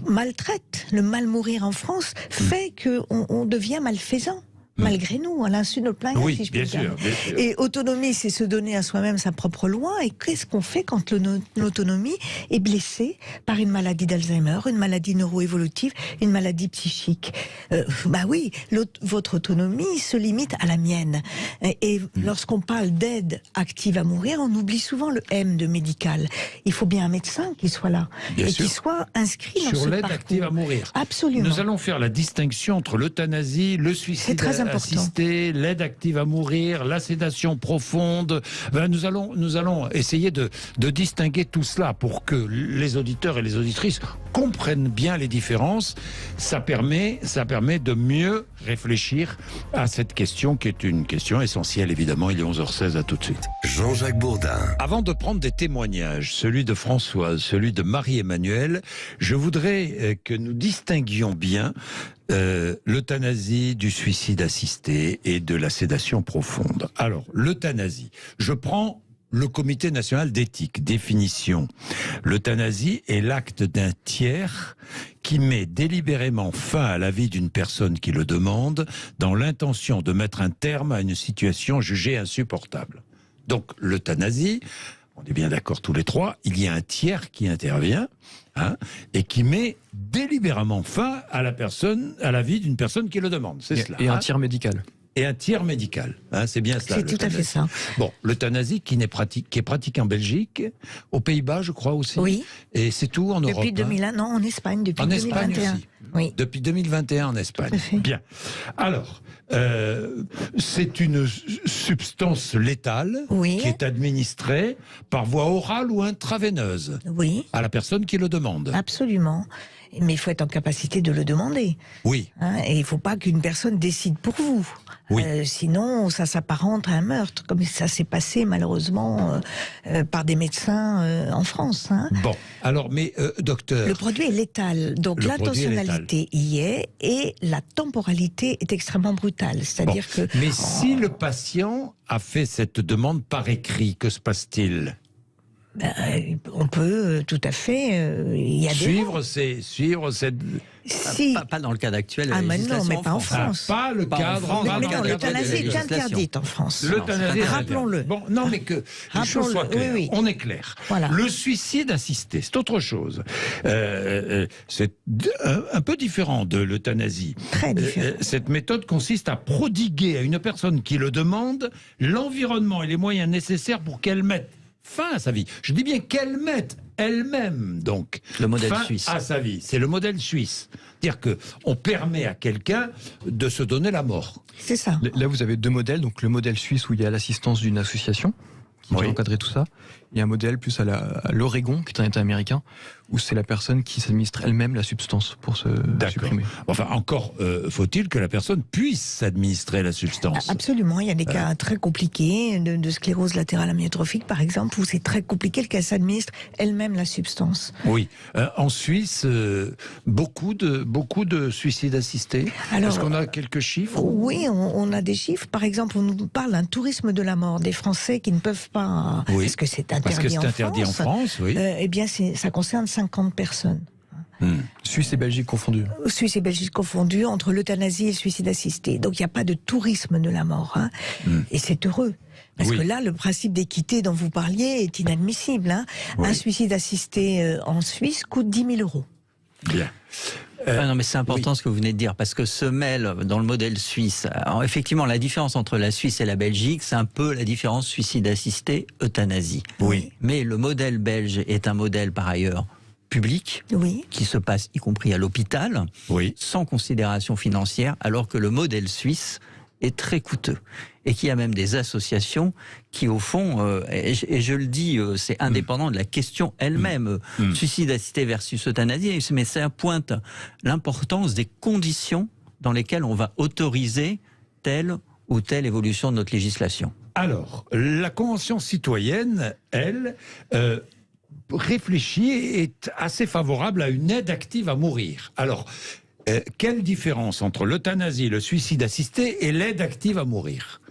maltraite le mal mourir en France fait qu'on devient malfaisant. Malgré nous, à l'insu de notre plein gré, si je puis dire. Bien sûr. Et autonomie, c'est se donner à soi-même sa propre loi. Et qu'est-ce qu'on fait quand l'autonomie est blessée par une maladie d'Alzheimer, une maladie neuroévolutive, une maladie psychique? Votre autonomie se limite à la mienne. Et lorsqu'on parle d'aide active à mourir, on oublie souvent le M de médical. Il faut bien un médecin qui soit là et qui soit inscrit dans ce parcours. Sur l'aide active à mourir. Absolument. Nous allons faire la distinction entre l'euthanasie, le suicide assisté, l'aide active à mourir, la sédation profonde. Nous allons essayer de distinguer tout cela pour que les auditeurs et les auditrices comprennent bien les différences. Ça permet de mieux réfléchir à cette question qui est une question essentielle, évidemment. Il est 11h16, à tout de suite. Jean-Jacques Bourdin. Avant de prendre des témoignages, celui de Françoise, celui de Marie-Emmanuelle, je voudrais que nous distinguions bien l'euthanasie, du suicide assisté et de la sédation profonde. Alors, l'euthanasie, je prends le Comité national d'éthique, définition. L'euthanasie est l'acte d'un tiers qui met délibérément fin à la vie d'une personne qui le demande dans l'intention de mettre un terme à une situation jugée insupportable. Donc, l'euthanasie, on est bien d'accord tous les trois, il y a un tiers qui intervient et qui met délibérément fin à la vie d'une personne qui le demande. C'est cela. Et un tiers médical. Et un tiers médical, c'est bien cela. C'est tout à fait ça. Bon, l'euthanasie qui est pratiquée en Belgique, aux Pays-Bas, je crois aussi. Oui. Et c'est tout en Europe. Depuis 2001, non, en Espagne, depuis 2021. En Espagne aussi. Oui. Depuis 2021 en Espagne. Bien. Alors, c'est une substance létale qui est administrée par voie orale ou intraveineuse à la personne qui le demande. Absolument. Mais il faut être en capacité de le demander. Oui. Et il ne faut pas qu'une personne décide pour vous. Sinon, ça s'apparente à un meurtre, comme ça s'est passé malheureusement par des médecins en France. Bon, alors, mais docteur... Le produit est létal, donc l'intentionnalité y est, et la temporalité est extrêmement brutale. C'est-à-dire que... Mais si le patient a fait cette demande par écrit, que se passe-t-il ? On peut tout à fait. Il y a suivre cette. Si. Pas dans le cadre actuel. Ah, mais non, mais pas en France. Pas le cadre. Mais non, l'euthanasie est interdite en France. L'euthanasie, rappelons-le. Bon, non, mais que les choses soient claires. Oui. On est clair. Voilà. Le suicide assisté, c'est autre chose. C'est un peu différent de l'euthanasie. Très différent. Cette méthode consiste à prodiguer à une personne qui le demande l'environnement et les moyens nécessaires pour qu'elle mette fin à sa vie. Je dis bien qu'elle mette elle-même, donc, le modèle fin suisse. à sa vie. C'est le modèle suisse. C'est-à-dire qu'on permet à quelqu'un de se donner la mort. C'est ça. Là, vous avez deux modèles. Donc, le modèle suisse où il y a l'assistance d'une association qui va encadrer tout ça. Il y a un modèle plus à l'Oregon, qui est un État américain, où c'est la personne qui s'administre elle-même la substance pour se supprimer. Enfin, encore faut-il que la personne puisse s'administrer la substance. Absolument. Il y a des cas très compliqués de sclérose latérale amyotrophique, par exemple, où c'est très compliqué qu'elle s'administre elle-même la substance. Oui. En Suisse, beaucoup de suicides assistés. Est-ce qu'on a quelques chiffres? Oui, on a des chiffres. Par exemple, on nous parle d'un tourisme de la mort, des Français qui ne peuvent pas... Oui. Est-ce que c'est Parce que c'est interdit en France, oui. Eh bien, ça concerne 50 personnes. Suisse et Belgique confondus. Suisse et Belgique confondus, entre l'euthanasie et le suicide assisté. Donc il n'y a pas de tourisme de la mort. Et c'est heureux. Parce que là, le principe d'équité dont vous parliez est inadmissible. Un suicide assisté en Suisse coûte 10 000 euros. Bien. Non, mais c'est important ce que vous venez de dire, parce que se mêle dans le modèle suisse. Alors, effectivement, la différence entre la Suisse et la Belgique, c'est un peu la différence suicide assisté, euthanasie. Oui. Mais le modèle belge est un modèle par ailleurs public, qui se passe y compris à l'hôpital, sans considération financière, alors que le modèle suisse est très coûteux. Et qu'il y a même des associations qui, au fond, et je le dis, c'est indépendant de la question elle-même, suicide assisté versus euthanasie, mais ça pointe l'importance des conditions dans lesquelles on va autoriser telle ou telle évolution de notre législation. Alors, la Convention citoyenne, elle, réfléchit et est assez favorable à une aide active à mourir. Alors, quelle différence entre l'euthanasie, le suicide assisté et l'aide active à mourir?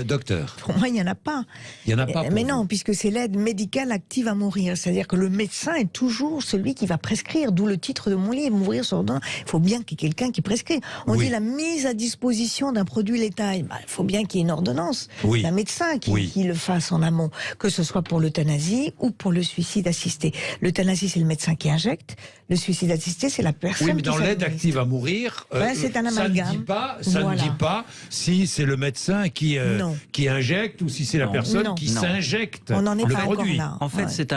Docteur. Pour moi, il n'y en a pas. Il n'y en a pas. Mais non, puisque c'est l'aide médicale active à mourir. C'est-à-dire que le médecin est toujours celui qui va prescrire, d'où le titre de mon livre, Mourir sur ordonnance. Il faut bien qu'il y ait quelqu'un qui prescrit. On dit la mise à disposition d'un produit létal. Il faut bien qu'il y ait une ordonnance d'un médecin qui le fasse en amont, que ce soit pour l'euthanasie ou pour le suicide assisté. L'euthanasie, c'est le médecin qui injecte. Le suicide assisté, c'est la personne qui mais dans l'aide active à mourir, c'est un amalgame. Ça ne dit pas si c'est le médecin qui injecte ou si c'est la personne qui s'injecte le produit. En fait,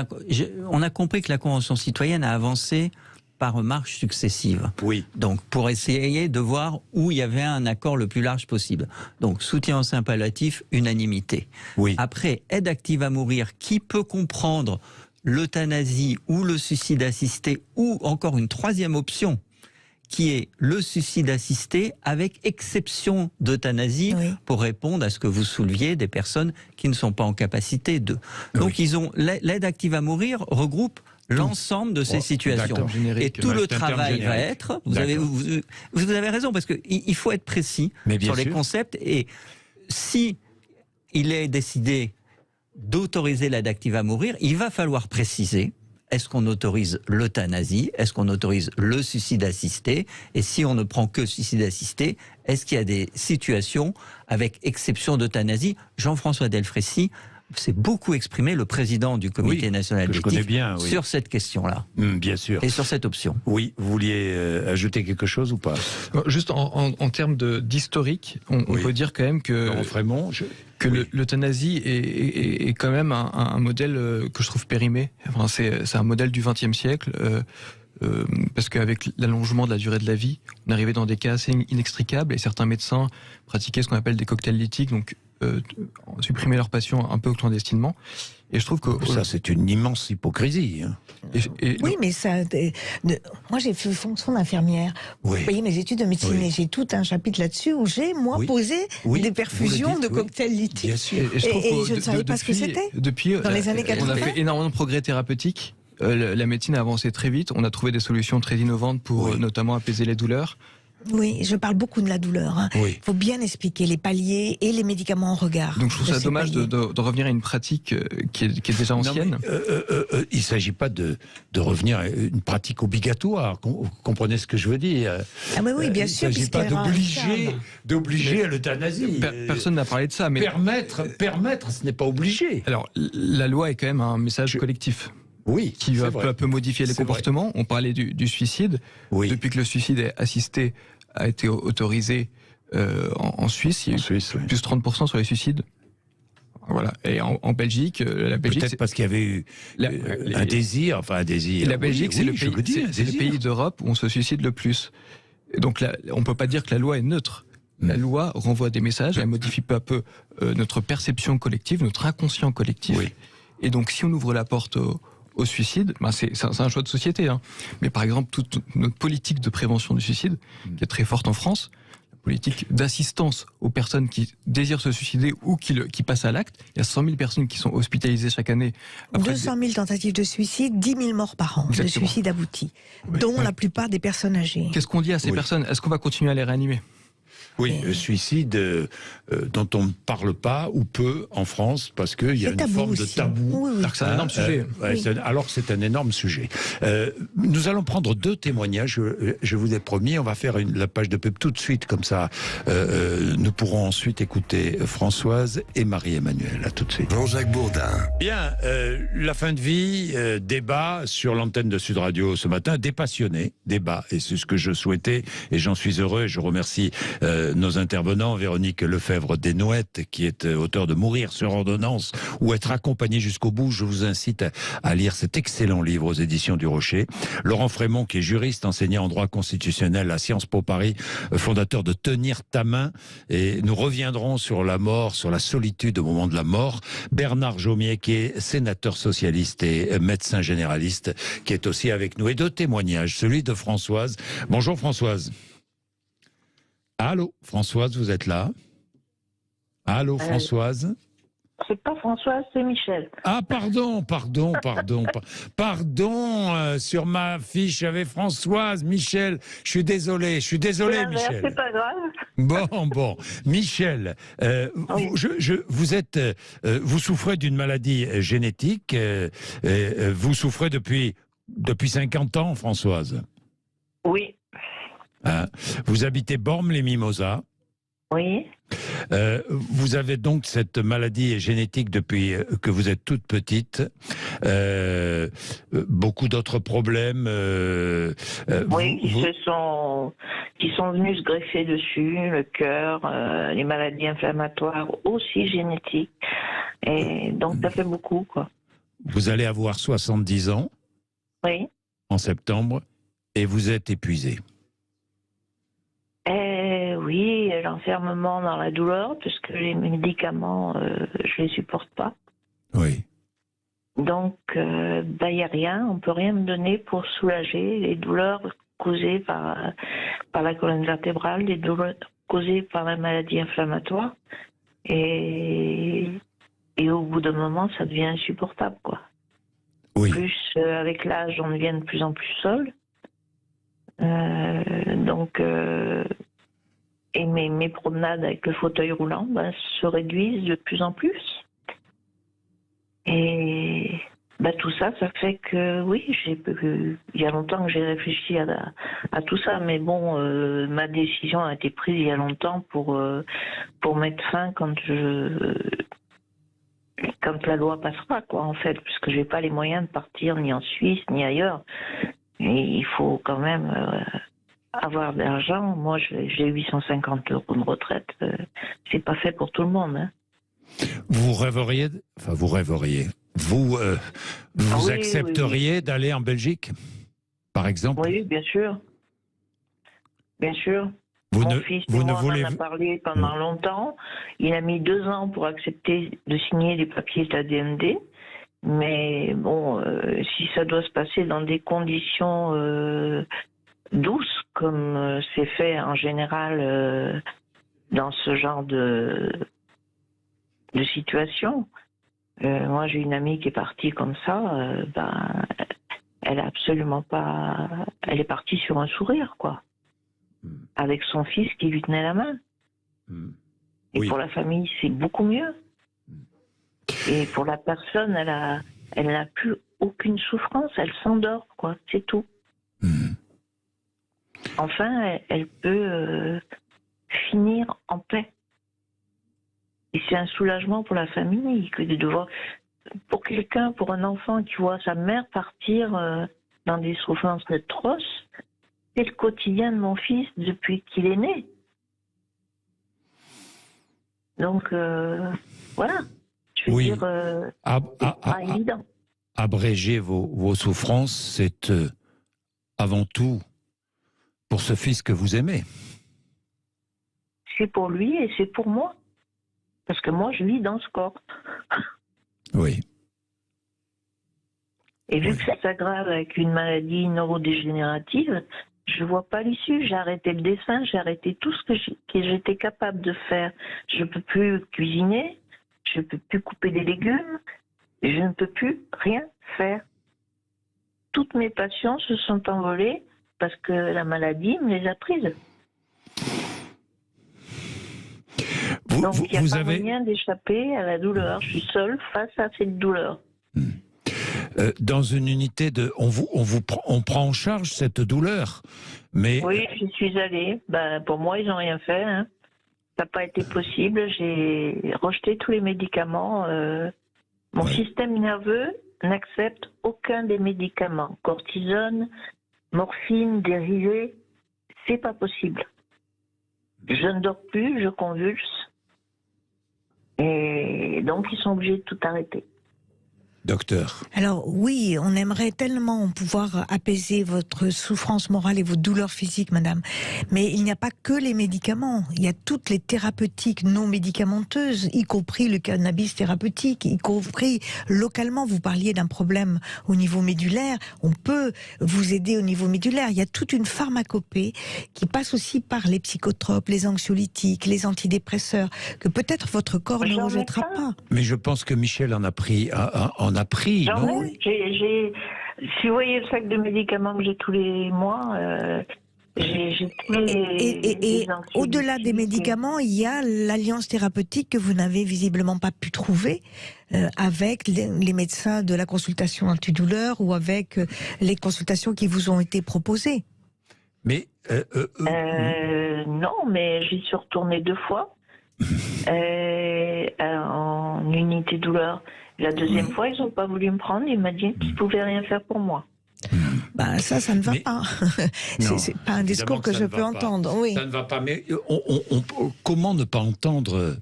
on a compris que la Convention citoyenne a avancé par marches successives. Donc, pour essayer de voir où il y avait un accord le plus large possible. Donc, soutien au sein palliatif, unanimité. Après, aide active à mourir, qui peut comprendre l'euthanasie ou le suicide assisté, ou encore une troisième option, qui est le suicide assisté avec exception d'euthanasie pour répondre à ce que vous souleviez des personnes qui ne sont pas en capacité de. Donc l'aide active à mourir regroupe l'ensemble de ces situations. Et tout le travail va être, vous avez raison, parce qu'il faut être précis sur les concepts, et si il est décidé d'autoriser l'aide active à mourir, il va falloir préciser: est-ce qu'on autorise l'euthanasie? Est-ce qu'on autorise le suicide assisté? Et si on ne prend que suicide assisté, est-ce qu'il y a des situations avec exception d'euthanasie? Jean-François Delfraissy s'est beaucoup exprimé, le président du Comité national d'éthique, sur cette question-là. Bien sûr. Et sur cette option. Oui, vous vouliez ajouter quelque chose ou pas? Juste en termes d'historique, on peut dire quand même que... l'euthanasie est quand même un modèle que je trouve périmé. Enfin, c'est un modèle du XXe siècle, parce qu'avec l'allongement de la durée de la vie, on arrivait dans des cas assez inextricables, et certains médecins pratiquaient ce qu'on appelle des cocktails l'éthique, donc supprimer leurs patients un peu clandestinement. Et je trouve que ça, c'est une immense hypocrisie. Oui, mais ça. Moi, j'ai fait fonction d'infirmière. Vous voyez mes études de médecine, et j'ai tout un chapitre là-dessus où j'ai posé des perfusions de cocktails lithiques. Bien sûr. Et je ne savais pas ce que c'était. Depuis, dans les années 80. On a fait énormément de progrès thérapeutiques. La médecine a avancé très vite. On a trouvé des solutions très innovantes pour notamment apaiser les douleurs. Oui, je parle beaucoup de la douleur. Hein. Oui. Il faut bien expliquer les paliers et les médicaments en regard. Donc je trouve ça dommage de revenir à une pratique qui est déjà ancienne. Il ne s'agit pas de revenir à une pratique obligatoire. Comprenez ce que je veux dire. Ah oui, bien sûr. Il ne s'agit pas d'obliger à l'euthanasie. Personne n'a parlé de ça. Mais Permettre, ce n'est pas obligé. Alors, la loi est quand même un message collectif. Oui, qui va peu à peu modifier les comportements. On parlait du suicide. Oui. Depuis que le suicide assisté a été autorisé en Suisse, il y a eu plus 30% sur les suicides. Voilà. Et en Belgique, la Belgique... Peut-être parce qu'il y avait eu un désir. Et la Belgique, c'est le pays d'Europe où on se suicide le plus. Et donc là, on ne peut pas dire que la loi est neutre. La loi renvoie des messages, elle modifie peu à peu notre perception collective, notre inconscient collectif. Oui. Et donc si on ouvre la porte au suicide, c'est un choix de société. Hein. Mais par exemple, toute notre politique de prévention du suicide, qui est très forte en France, la politique d'assistance aux personnes qui désirent se suicider ou qui passent à l'acte, il y a 100 000 personnes qui sont hospitalisées chaque année. 200 000 tentatives de suicide, 10 000 morts par an. Exactement. De suicide abouti, dont la plupart des personnes âgées. Qu'est-ce qu'on dit à ces personnes? Est-ce qu'on va continuer à les réanimer? Oui, le suicide dont on ne parle pas ou peu en France parce qu'il y a une forme de tabou. Oui. Alors que c'est un énorme sujet. Alors que c'est un énorme sujet. Nous allons prendre 2 témoignages. Je vous ai promis, on va faire la page de pub tout de suite, comme ça nous pourrons ensuite écouter Françoise et Marie-Emmanuelle. À tout de suite. Jean-Jacques Bourdin. Bien, la fin de vie, débat sur l'antenne de Sud Radio ce matin, des passionnés, débat, et c'est ce que je souhaitais, et j'en suis heureux, et je remercie nos intervenants, Véronique Lefebvre-Desnouettes, qui est auteur de Mourir sur ordonnance, ou Être accompagné jusqu'au bout. Je vous incite à lire cet excellent livre aux éditions du Rocher. Laurent Frémont, qui est juriste, enseignant en droit constitutionnel à Sciences Po Paris, fondateur de Tenir ta main, et nous reviendrons sur la mort, sur la solitude au moment de la mort. Bernard Jomier, qui est sénateur socialiste et médecin généraliste, qui est aussi avec nous. Et 2 témoignages, celui de Françoise. Bonjour Françoise. Allô, Françoise, vous êtes là? Allô, Françoise? C'est pas Françoise, c'est Michel. Ah, pardon, sur ma fiche, il y avait Françoise, Michel. Je suis désolé, Michel. C'est pas grave. Bon, Michel, Oui. vous souffrez d'une maladie génétique, vous souffrez depuis 50 ans, Françoise. Oui. Vous habitez Bormes-les-Mimosas. Oui. Vous avez donc cette maladie génétique depuis que vous êtes toute petite. Beaucoup d'autres problèmes. Qui sont venus se greffer dessus, le cœur, les maladies inflammatoires aussi génétiques. Et donc ça fait beaucoup, quoi. Vous allez avoir 70 ans. Oui. En septembre, et vous êtes épuisé. Oui, l'enfermement dans la douleur, puisque les médicaments, je les supporte pas. Oui. Donc, il n'y a rien, on peut rien me donner pour soulager les douleurs causées par la colonne vertébrale, les douleurs causées par la maladie inflammatoire. Et au bout d'un moment, ça devient insupportable, quoi. Oui. Plus, avec l'âge, on devient de plus en plus seul. Et mes promenades avec le fauteuil roulant se réduisent de plus en plus. Et tout ça fait que oui, il y a longtemps que j'ai réfléchi à tout ça, mais bon, ma décision a été prise il y a longtemps pour mettre fin quand la loi passera, quoi, en fait, puisque j'ai pas les moyens de partir ni en Suisse ni ailleurs. Et il faut quand même avoir de l'argent. Moi, j'ai 850 € de retraite. C'est pas fait pour tout le monde. Hein. Vous rêveriez. Vous accepteriez d'aller en Belgique, par exemple? Oui, bien sûr. Bien sûr. Mon fils en a parlé pendant longtemps. Il a mis 2 ans pour accepter de signer les papiers de la DMD. Mais bon, si ça doit se passer dans des conditions douces, comme c'est fait en général dans ce genre de situation. Moi, j'ai une amie qui est partie comme ça. Elle a absolument pas. Elle est partie sur un sourire, quoi. avec son fils qui lui tenait la main. Et Oui. pour la famille, c'est beaucoup mieux. Et pour la personne, elle n'a plus aucune souffrance, elle s'endort, quoi, c'est tout. Enfin, elle peut finir en paix. Et c'est un soulagement pour la famille que de devoir, pour quelqu'un, pour un enfant qui voit sa mère partir dans des souffrances atroces, c'est le quotidien de mon fils depuis qu'il est né. Donc, voilà. Je veux dire, c'est pas évident. Abréger vos souffrances, c'est avant tout pour ce fils que vous aimez. C'est pour lui et c'est pour moi. Parce que moi, je vis dans ce corps. Oui. Et vu que ça s'aggrave avec une maladie neurodégénérative, je vois pas l'issue. J'ai arrêté le dessin, j'ai arrêté tout ce que j'étais capable de faire. Je peux plus cuisiner, je peux plus couper des légumes, et je ne peux plus rien faire. Toutes mes passions se sont envolées parce que la maladie me les a prises. Donc il n'y a pas moyen d'échapper à la douleur. Je suis seule face à cette douleur. Dans une unité on prend en charge cette douleur, mais oui, j'y suis allée. Pour moi, ils n'ont rien fait. Hein. Ça n'a pas été possible. J'ai rejeté tous les médicaments. Mon système nerveux n'accepte aucun des médicaments. Cortisone, morphine, dérivés, c'est pas possible. Je ne dors plus, je convulse. Et donc, ils sont obligés de tout arrêter. Docteur. Alors oui, on aimerait tellement pouvoir apaiser votre souffrance morale et vos douleurs physiques, madame. Mais il n'y a pas que les médicaments. Il y a toutes les thérapeutiques non médicamenteuses, y compris le cannabis thérapeutique, y compris localement. Vous parliez d'un problème au niveau médulaire. On peut vous aider au niveau médulaire. Il y a toute une pharmacopée qui passe aussi par les psychotropes, les anxiolytiques, les antidépresseurs, que peut-être votre corps ne rejettera pas. Mais je pense que Michel en a pris. Non ? Si vous voyez le sac de médicaments que j'ai tous les mois, j'ai tous les... Et au-delà des médicaments, il y a l'alliance thérapeutique que vous n'avez visiblement pas pu trouver avec les médecins de la consultation antidouleur ou avec les consultations qui vous ont été proposées. Mais non, mais j'y suis retournée 2 fois en unité douleur. La deuxième fois, ils n'ont pas voulu me prendre. Ils m'ont dit qu'ils ne pouvaient rien faire pour moi. Ça ne va pas. C'est pas un discours que je peux entendre. Oui. Ça ne va pas. Mais comment ne pas entendre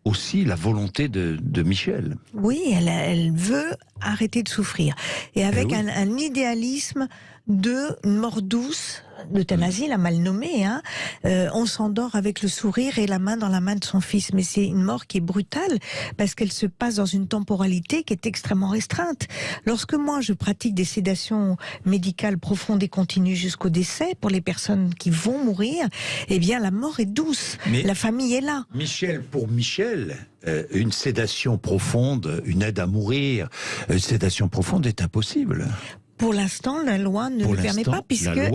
aussi la volonté de Michel ? Oui, elle veut arrêter de souffrir. Et avec un idéalisme de mort douce, l'euthanasie, l'a mal nommé, hein. On s'endort avec le sourire et la main dans la main de son fils. Mais c'est une mort qui est brutale parce qu'elle se passe dans une temporalité qui est extrêmement restreinte. Lorsque moi je pratique des sédations médicales profondes et continues jusqu'au décès pour les personnes qui vont mourir, eh bien la mort est douce. Mais la famille est là. Pour Michel, une sédation profonde, une aide à mourir, une sédation profonde est impossible. Pour l'instant, la loi ne le permet pas, puisqu'elle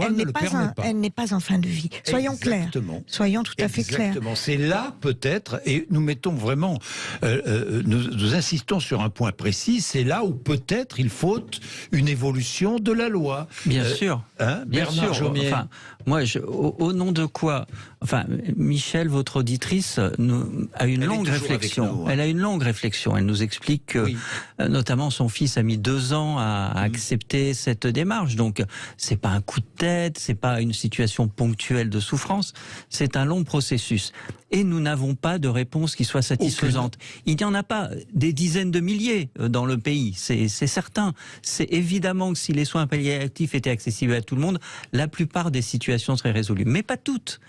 n'est pas en fin de vie. Soyons clairs. Soyons tout à fait clairs. C'est là, peut-être, et nous mettons vraiment, nous insistons sur un point précis, c'est là où peut-être il faut une évolution de la loi. Bien sûr. Bien sûr. Jomier. Enfin, moi, au nom de quoi ? Enfin, Michel, votre auditrice, a une longue réflexion. Elle a une longue réflexion. Elle nous explique que, notamment, son fils a mis 2 ans à accepter cette démarche. Donc, c'est pas un coup de tête, c'est pas une situation ponctuelle de souffrance. C'est un long processus. Et nous n'avons pas de réponse qui soit satisfaisante. Il n'y en a pas des dizaines de milliers dans le pays, c'est certain. C'est évidemment que si les soins palliatifs étaient accessibles à tout le monde, la plupart des situations seraient résolues. Mais pas toutes.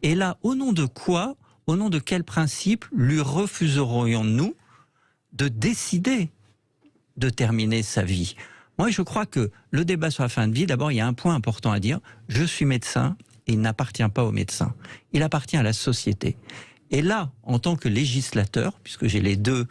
Et là, au nom de quoi, au nom de quel principe lui refuserions-nous de décider de terminer sa vie ? Moi, je crois que le débat sur la fin de vie, d'abord, il y a un point important à dire. Je suis médecin et il n'appartient pas aux médecins. Il appartient à la société. Et là, en tant que législateur, puisque j'ai les 2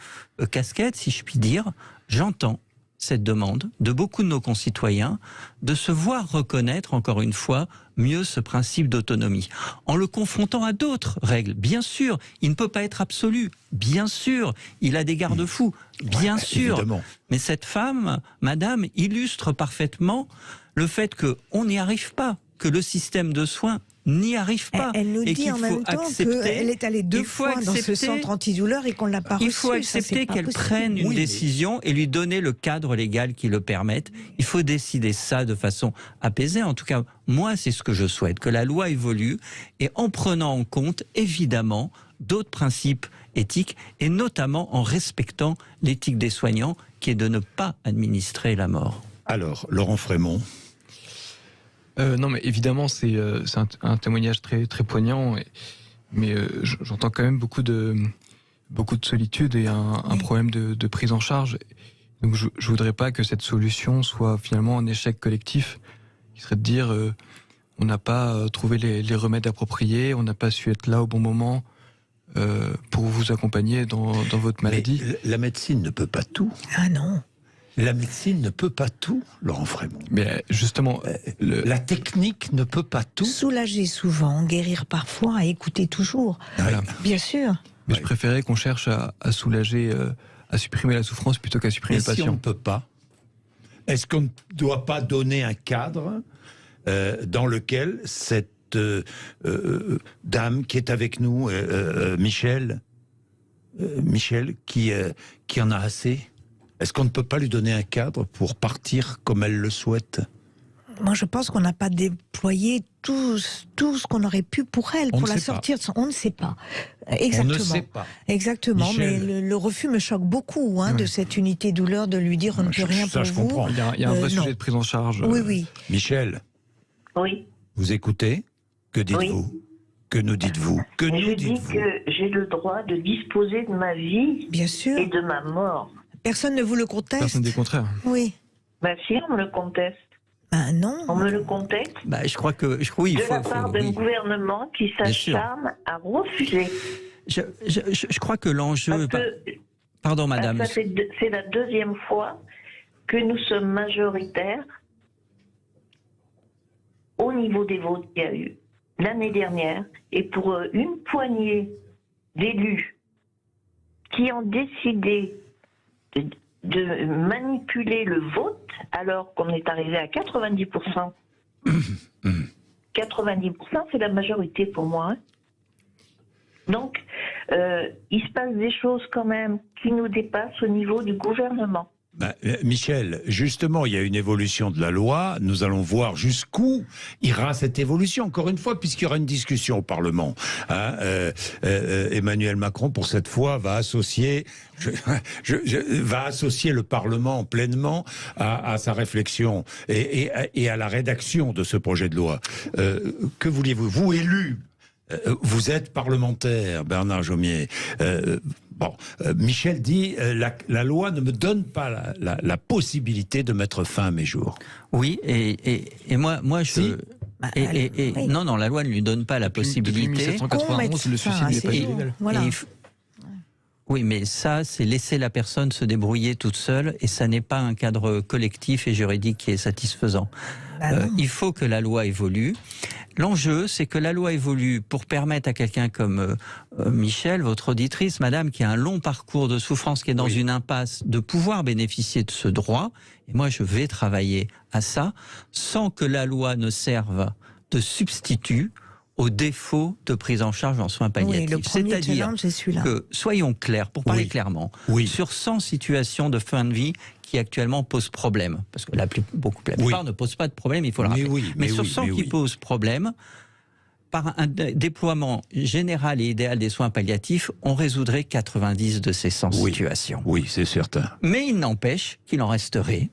casquettes, si je puis dire, j'entends cette demande de beaucoup de nos concitoyens de se voir reconnaître, encore une fois, mieux ce principe d'autonomie, en le confrontant à d'autres règles. Bien sûr, il ne peut pas être absolu. Bien sûr, il a des garde-fous. Bien sûr. Évidemment. Mais cette femme, madame, illustre parfaitement le fait qu'on n'y arrive pas, que le système de soins n'y arrive pas. Elle nous et dit qu'il en faut même temps qu'elle est allée 2 fois dans ce centre antidouleur et qu'on ne l'a pas reçu. Il faut accepter qu'elle prenne une décision et lui donner le cadre légal qui le permette. Il faut décider ça de façon apaisée. En tout cas, moi, c'est ce que je souhaite, que la loi évolue et en prenant en compte, évidemment, d'autres principes éthiques et notamment en respectant l'éthique des soignants qui est de ne pas administrer la mort. Alors, Laurent Frémont. Non, mais évidemment, c'est un témoignage très, très poignant, mais j'entends quand même beaucoup de solitude et un problème de prise en charge. Donc je voudrais pas que cette solution soit finalement un échec collectif, qui serait de dire on n'a pas trouvé les remèdes appropriés, on n'a pas su être là au bon moment pour vous accompagner dans votre maladie. Mais la médecine ne peut pas tout. Ah non. La médecine ne peut pas tout, Laurent Frémont. Mais justement, la technique ne peut pas tout. Soulager souvent, guérir parfois, écouter toujours. Voilà. Bien sûr. Mais je préférais qu'on cherche à soulager, à supprimer la souffrance plutôt qu'à supprimer le patient. Si on ne peut pas, est-ce qu'on ne doit pas donner un cadre dans lequel cette dame qui est avec nous, Michel, qui en a assez? Est-ce qu'on ne peut pas lui donner un cadre pour partir comme elle le souhaite? Moi, je pense qu'on n'a pas déployé tout ce qu'on aurait pu pour elle, pour la sortir. On ne sait pas. Exactement. On ne sait pas. Exactement. Michel. Mais le refus me choque beaucoup de cette unité douleur, de lui dire on ne peut rien pour je vous. comprends. Il y a un vrai sujet de prise en charge. Oui, oui. Michel. Oui. Vous écoutez? Que dites-vous? Que nous dites-vous? Que nous je dis dites-vous? que j'ai le droit de disposer de ma vie Bien sûr. et de ma mort. Personne ne vous le conteste. Personne des contraires. Oui. Ben si, on me le conteste. Ben non. On me le conteste Je crois que oui, de la part d'un oui. gouvernement qui s'acharne à refuser. Je crois que l'enjeu... Parce que, Pardon, madame. c'est la deuxième fois que nous sommes majoritaires au niveau des votes qu'il y a eu l'année dernière. Et pour une poignée d'élus qui ont décidé de manipuler le vote alors qu'on est arrivé à 90%. 90%, c'est la majorité pour moi. Donc, il se passe des choses quand même qui nous dépassent au niveau du gouvernement. Michel, justement, il y a une évolution de la loi. Nous allons voir jusqu'où ira cette évolution. Encore une fois, puisqu'il y aura une discussion au Parlement. Emmanuel Macron, pour cette fois, va associer le Parlement pleinement à sa réflexion et à la rédaction de ce projet de loi. Que vouliez-vous? Vous, élus, vous êtes parlementaire, Bernard Jomier. Michel dit la loi ne me donne pas la possibilité de mettre fin à mes jours. Oui, et moi je... Si. Oui. Non, la loi ne lui donne pas la possibilité. Depuis 1791, le suicide n'est pas illégal. Voilà. Oui, mais ça, c'est laisser la personne se débrouiller toute seule, et ça n'est pas un cadre collectif et juridique qui est satisfaisant. Il faut que la loi évolue. L'enjeu, c'est que la loi évolue pour permettre à quelqu'un comme Michel, votre auditrice, madame, qui a un long parcours de souffrance, qui est dans une impasse, de pouvoir bénéficier de ce droit. Et moi, je vais travailler à ça, sans que la loi ne serve de substitut au défaut de prise en charge en soins palliatifs. Oui, c'est-à-dire que, soyons clairs, pour parler clairement, sur 100 situations de fin de vie qui actuellement posent problème, parce que la plupart ne posent pas de problème, il faut le rappeler. Mais sur 100 qui posent problème, par un déploiement général et idéal des soins palliatifs, on résoudrait 90 de ces 100 situations. Oui, c'est certain. Mais il n'empêche qu'il en resterait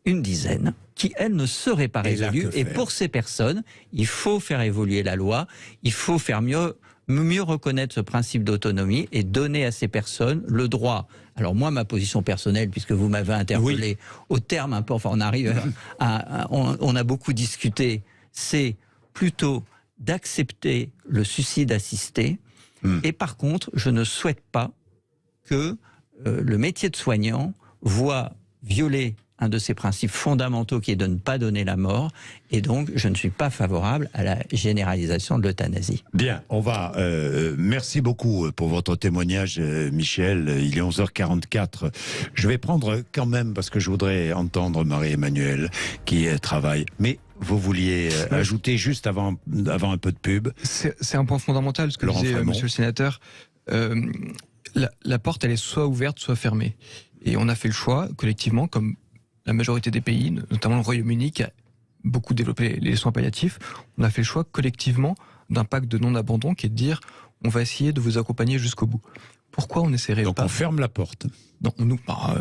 une dizaine qui, elles, ne seraient pas résolues. Et pour ces personnes, il faut faire évoluer la loi, il faut faire mieux reconnaître ce principe d'autonomie et donner à ces personnes le droit. Alors moi, ma position personnelle, puisque vous m'avez interpellé au terme un peu, enfin on arrive on a beaucoup discuté, c'est plutôt d'accepter le suicide assisté. Et par contre, je ne souhaite pas que le métier de soignant voit violé un de ces principes fondamentaux qui est de ne pas donner la mort, et donc je ne suis pas favorable à la généralisation de l'euthanasie. Bien, on va... merci beaucoup pour votre témoignage, Michel. Il est 11h44. Je vais prendre quand même, parce que je voudrais entendre Marie-Emmanuelle qui travaille. Mais vous vouliez ajouter juste avant un peu de pub. C'est un point fondamental, ce que disait monsieur le sénateur. La porte, elle est soit ouverte, soit fermée. Et on a fait le choix, collectivement, comme la majorité des pays, notamment le Royaume-Uni, qui a beaucoup développé les soins palliatifs, on a fait le choix collectivement d'un pacte de non-abandon qui est de dire on va essayer de vous accompagner jusqu'au bout. Pourquoi on essaierait pas... Donc on ferme la porte. Non,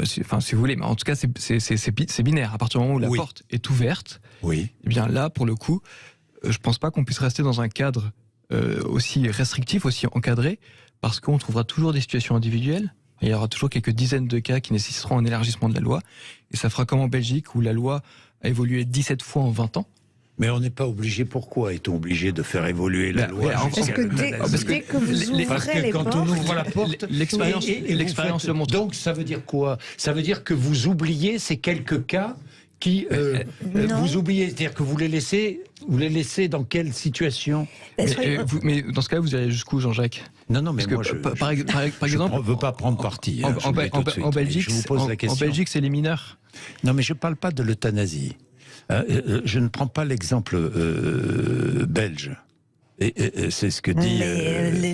si vous voulez, mais en tout cas c'est binaire. À partir du moment où la porte est ouverte, et bien là, pour le coup, je pense pas qu'on puisse rester dans un cadre aussi restrictif, aussi encadré, parce qu'on trouvera toujours des situations individuelles. Il y aura toujours quelques dizaines de cas qui nécessiteront un élargissement de la loi. Et ça fera comme en Belgique, où la loi a évolué 17 fois en 20 ans. Mais on n'est pas obligé. Pourquoi est-on obligé de faire évoluer la loi? Parce que dès que vous ouvrez les portes... Quand on ouvre la porte, l'expérience le montre. Donc ça veut dire quoi? Ça veut dire que vous oubliez ces quelques cas qui vous oubliez, c'est-à-dire que vous les laissez dans quelle situation? Mais dans ce cas, vous allez jusqu'où, Jean-Jacques? Non, mais moi, par exemple, je ne veux pas prendre parti. En Belgique, c'est les mineurs. Non, mais je ne parle pas de l'euthanasie. Je ne prends pas l'exemple belge. Et c'est ce que dit.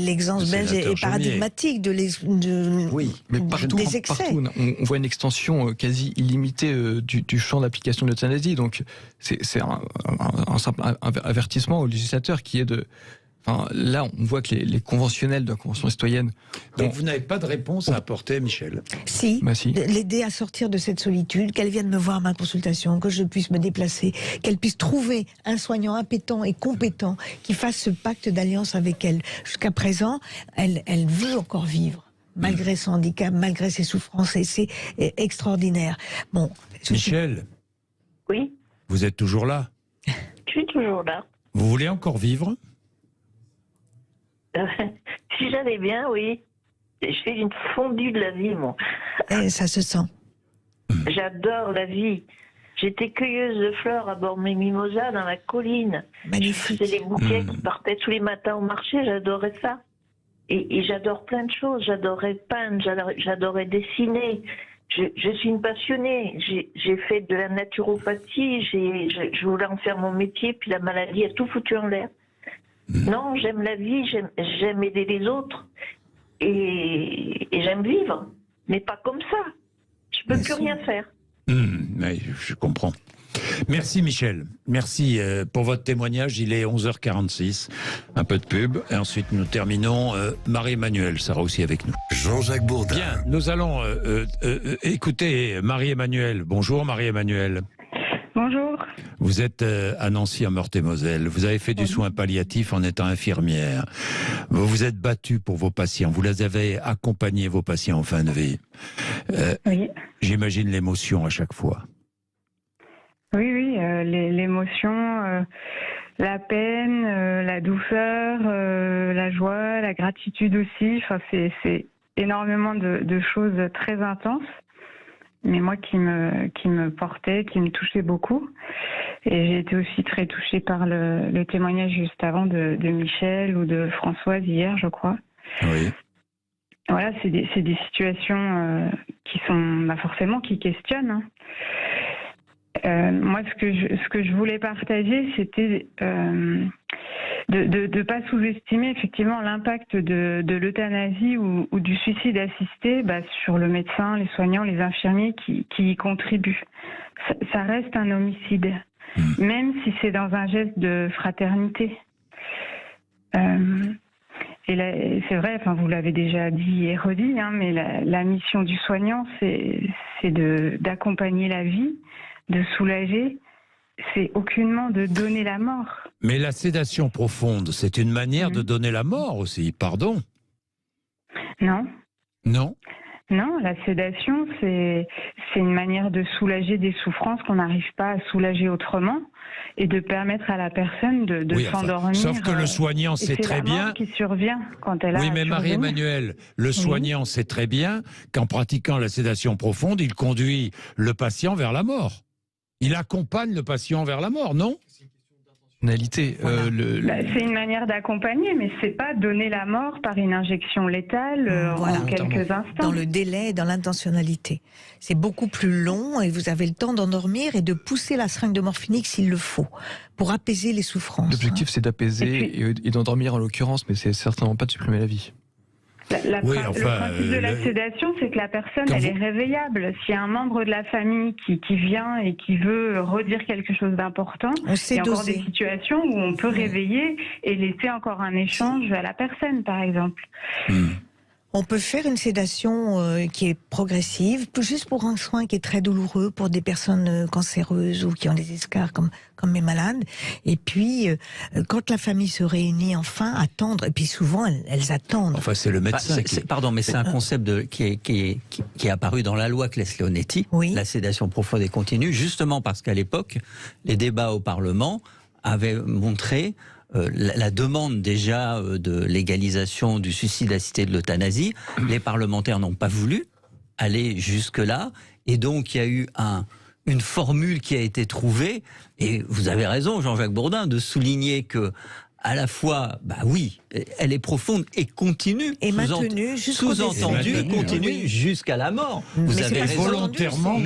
L'exemple belge est paradigmatique des excès. Partout, on voit une extension quasi illimitée du champ d'application de l'euthanasie. Donc, c'est un simple avertissement au législateur qui est de. Enfin, là, on voit que les conventionnels de la Convention citoyenne... Donc vous n'avez pas de réponse à apporter, Michel? Si, l'aider à sortir de cette solitude, qu'elle vienne me voir à ma consultation, que je puisse me déplacer, qu'elle puisse trouver un soignant appétent et compétent qui fasse ce pacte d'alliance avec elle. Jusqu'à présent, elle veut encore vivre, malgré son handicap, malgré ses souffrances, et c'est extraordinaire. Bon, Michel? Oui? Vous êtes toujours là? Je suis toujours là. Vous voulez encore vivre? Si j'allais bien, oui. Je fais une fondue de la vie, moi. Et ça se sent. J'adore la vie. J'étais cueilleuse de fleurs à bord mes mimosas dans la colline. Magnifique. Je faisais des bouquets qui partaient tous les matins au marché. J'adorais ça. Et j'adore plein de choses. J'adorais peindre, j'adorais dessiner. Je suis une passionnée. J'ai fait de la naturopathie. Je voulais en faire mon métier. Puis la maladie a tout foutu en l'air. Non, j'aime la vie, j'aime aider les autres et j'aime vivre, mais pas comme ça. Je peux plus rien faire. Je comprends. Merci Michel, merci pour votre témoignage. Il est 11h46, un peu de pub et ensuite nous terminons. Marie-Emmanuelle sera aussi avec nous. Jean-Jacques Bourdin. Bien, nous allons écouter Marie-Emmanuelle. Bonjour Marie-Emmanuelle. Bonjour. Vous êtes à Nancy, en Meurthe-et-Moselle. Vous avez fait du soin palliatif en étant infirmière. Vous vous êtes battue pour vos patients. Vous les avez accompagnés, vos patients en fin de vie. Oui. J'imagine l'émotion à chaque fois. Oui, l'émotion, la peine, la douceur, la joie, la gratitude aussi. Enfin, c'est énormément de choses très intenses. Mais moi qui me portait, qui me touchait beaucoup. Et j'ai été aussi très touchée par le témoignage juste avant de Michel ou de Françoise hier, je crois. Oui. Voilà, c'est des situations qui sont forcément qui questionnent. Moi, ce que je voulais partager, c'était de ne pas sous-estimer effectivement l'impact de l'euthanasie ou du suicide assisté sur le médecin, les soignants, les infirmiers qui y contribuent. Ça reste un homicide, même si c'est dans un geste de fraternité. Et là, c'est vrai, vous l'avez déjà dit et redit, mais la mission du soignant, c'est d'accompagner la vie, de soulager. C'est aucunement de donner la mort. Mais la sédation profonde, c'est une manière de donner la mort aussi, pardon? Non. Non? Non, la sédation, c'est une manière de soulager des souffrances qu'on n'arrive pas à soulager autrement et de permettre à la personne de s'endormir. Sauf que le soignant sait très bien... C'est la mort qui survient quand elle a... Oui, mais Marie-Emmanuelle, le soignant sait très bien qu'en pratiquant la sédation profonde, il conduit le patient vers la mort. Il accompagne le patient vers la mort, non ? C'est une manière d'accompagner, mais c'est pas donner la mort par une injection létale en quelques instants. Dans le délai, dans l'intentionnalité. C'est beaucoup plus long et vous avez le temps d'endormir et de pousser la seringue de morphinique s'il le faut, pour apaiser les souffrances. L'objectif, c'est d'apaiser et d'endormir en l'occurrence, mais c'est certainement pas de supprimer la vie. Le principe de la sédation, c'est que la personne, elle est réveillable. S'il y a un membre de la famille qui vient et qui veut redire quelque chose d'important, il y a encore des situations où on peut réveiller et laisser encore un échange à la personne, par exemple. On peut faire une sédation qui est progressive, juste pour un soin qui est très douloureux pour des personnes cancéreuses ou qui ont des escarres comme mes malades. Et puis, quand la famille se réunit enfin, attendre. Et puis souvent, elles attendent. Enfin, c'est le médecin Pardon, mais c'est un concept qui est apparu dans la loi Claes-Leonetti, la sédation profonde et continue, justement parce qu'à l'époque, les débats au Parlement avaient montré la demande déjà de légalisation du suicide assisté, de l'euthanasie. Les parlementaires n'ont pas voulu aller jusque-là, et donc il y a eu une formule qui a été trouvée, et vous avez raison, Jean-Jacques Bourdin, de souligner que à la fois, elle est profonde et continue, et maintenue sous-entendu, continue jusqu'à la mort. Vous avez raison. Volontairement,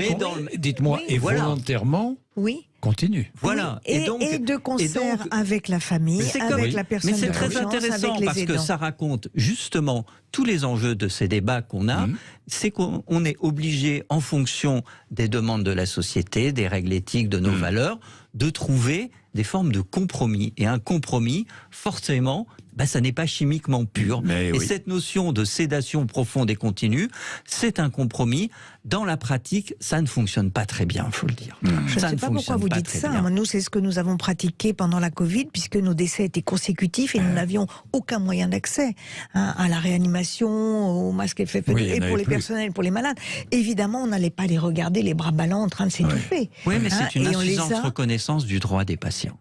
dites-moi, volontairement. Oui. Continue. Voilà. Et de concert avec la famille, avec la personne. Mais c'est très intéressant parce que ça raconte justement tous les enjeux de ces débats qu'on a. C'est qu'on est obligé, en fonction des demandes de la société, des règles éthiques, de nos valeurs, de trouver des formes de compromis. Et un compromis, forcément, ça n'est pas chimiquement pur. Et cette notion de sédation profonde et continue, c'est un compromis. Dans la pratique, ça ne fonctionne pas très bien, il faut le dire. Je ne sais pas pourquoi vous dites ça. Nous, c'est ce que nous avons pratiqué pendant la Covid, puisque nos décès étaient consécutifs et nous n'avions aucun moyen d'accès à la réanimation, au masque FFP2, et pour les personnels, pour les malades. Évidemment, on n'allait pas les regarder les bras ballants en train de s'étouffer. Oui, mais c'est une insuffisante reconnaissance du droit des patients.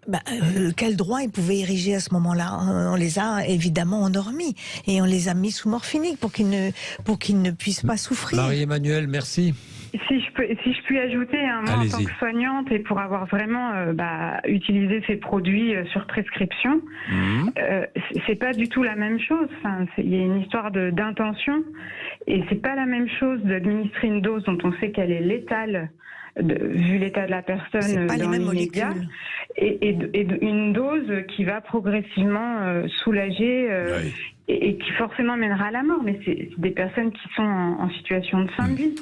Quel droit ils pouvaient ériger à ce moment-là? On les a évidemment endormis et on les a mis sous morphinique pour qu'ils ne puissent pas souffrir. Marie-Emmanuelle, merci. Si je puis ajouter, moi en tant que soignante et pour avoir vraiment utilisé ces produits sur prescription, c'est pas du tout la même chose. Il y a une histoire d'intention et c'est pas la même chose d'administrer une dose dont on sait qu'elle est létale. Vu l'état de la personne dans l'immédiat, et une dose qui va progressivement soulager et qui forcément mènera à la mort. Mais c'est des personnes qui sont en situation de fin de vie.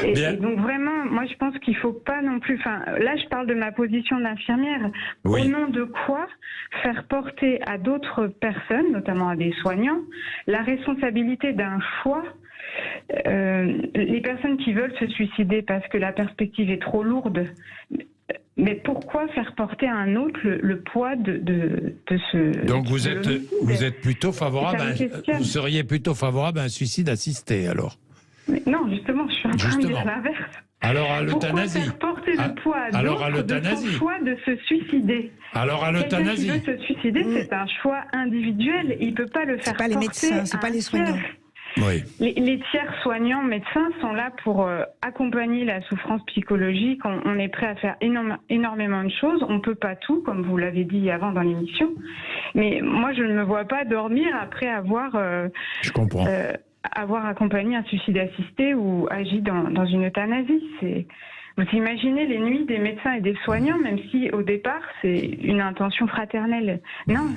Et donc vraiment, moi je pense qu'il faut pas non plus... là je parle de ma position d'infirmière. Au nom de quoi faire porter à d'autres personnes, notamment à des soignants, la responsabilité d'un choix. Les personnes qui veulent se suicider parce que la perspective est trop lourde, mais pourquoi faire porter à un autre le poids de ce... Donc vous êtes plutôt favorable, vous seriez plutôt favorable à un suicide assisté alors? Mais non, justement, je suis en train de dire l'inverse. Alors à l'euthanasie. Pourquoi faire porter le poids à d'autres de son choix de se suicider? Alors à l'euthanasie. Quelqu'un qui veut se suicider, c'est un choix individuel. Il ne peut pas le faire porter. C'est pas les médecins, c'est pas les soignants. Les tiers soignants, médecins sont là pour accompagner la souffrance psychologique. On est prêt à faire énormément de choses. On ne peut pas tout, comme vous l'avez dit avant dans l'émission. Mais moi, je ne me vois pas dormir après avoir... je comprends. Avoir accompagné un suicide assisté ou agi dans une euthanasie. Vous imaginez les nuits des médecins et des soignants, même si au départ c'est une intention fraternelle. Non.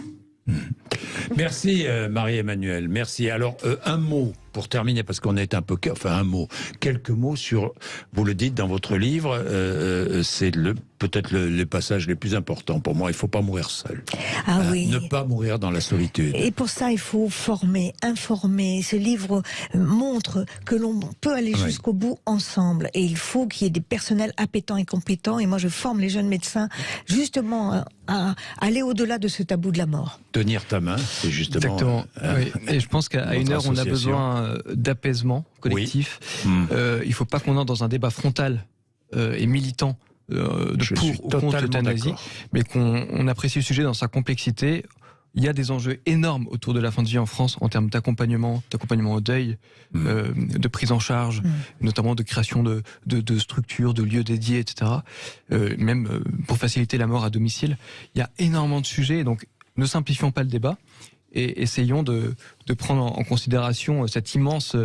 Merci Marie-Emmanuelle, merci. Alors un mot pour terminer, parce qu'on est un peu... quelques mots sur... Vous le dites dans votre livre, c'est peut-être les passages les plus importants pour moi. Il ne faut pas mourir seul. Ne pas mourir dans la solitude. Et pour ça, il faut former, informer. Ce livre montre que l'on peut aller jusqu'au bout ensemble. Et il faut qu'il y ait des personnels appétents et compétents. Et moi, je forme les jeunes médecins justement à aller au-delà de ce tabou de la mort. Tenir ta main, c'est justement... Exactement. Et je pense qu'à une heure, on a besoin besoin d'apaisement collectif. Il ne faut pas qu'on entre dans un débat frontal et militant pour ou contre l'euthanasie, mais qu'on apprécie le sujet dans sa complexité. Il y a des enjeux énormes autour de la fin de vie en France en termes d'accompagnement au deuil, de prise en charge, notamment de création de structures, de lieux dédiés, etc. Même pour faciliter la mort à domicile. Il y a énormément de sujets, donc ne simplifions pas le débat et essayons de prendre en considération cet immense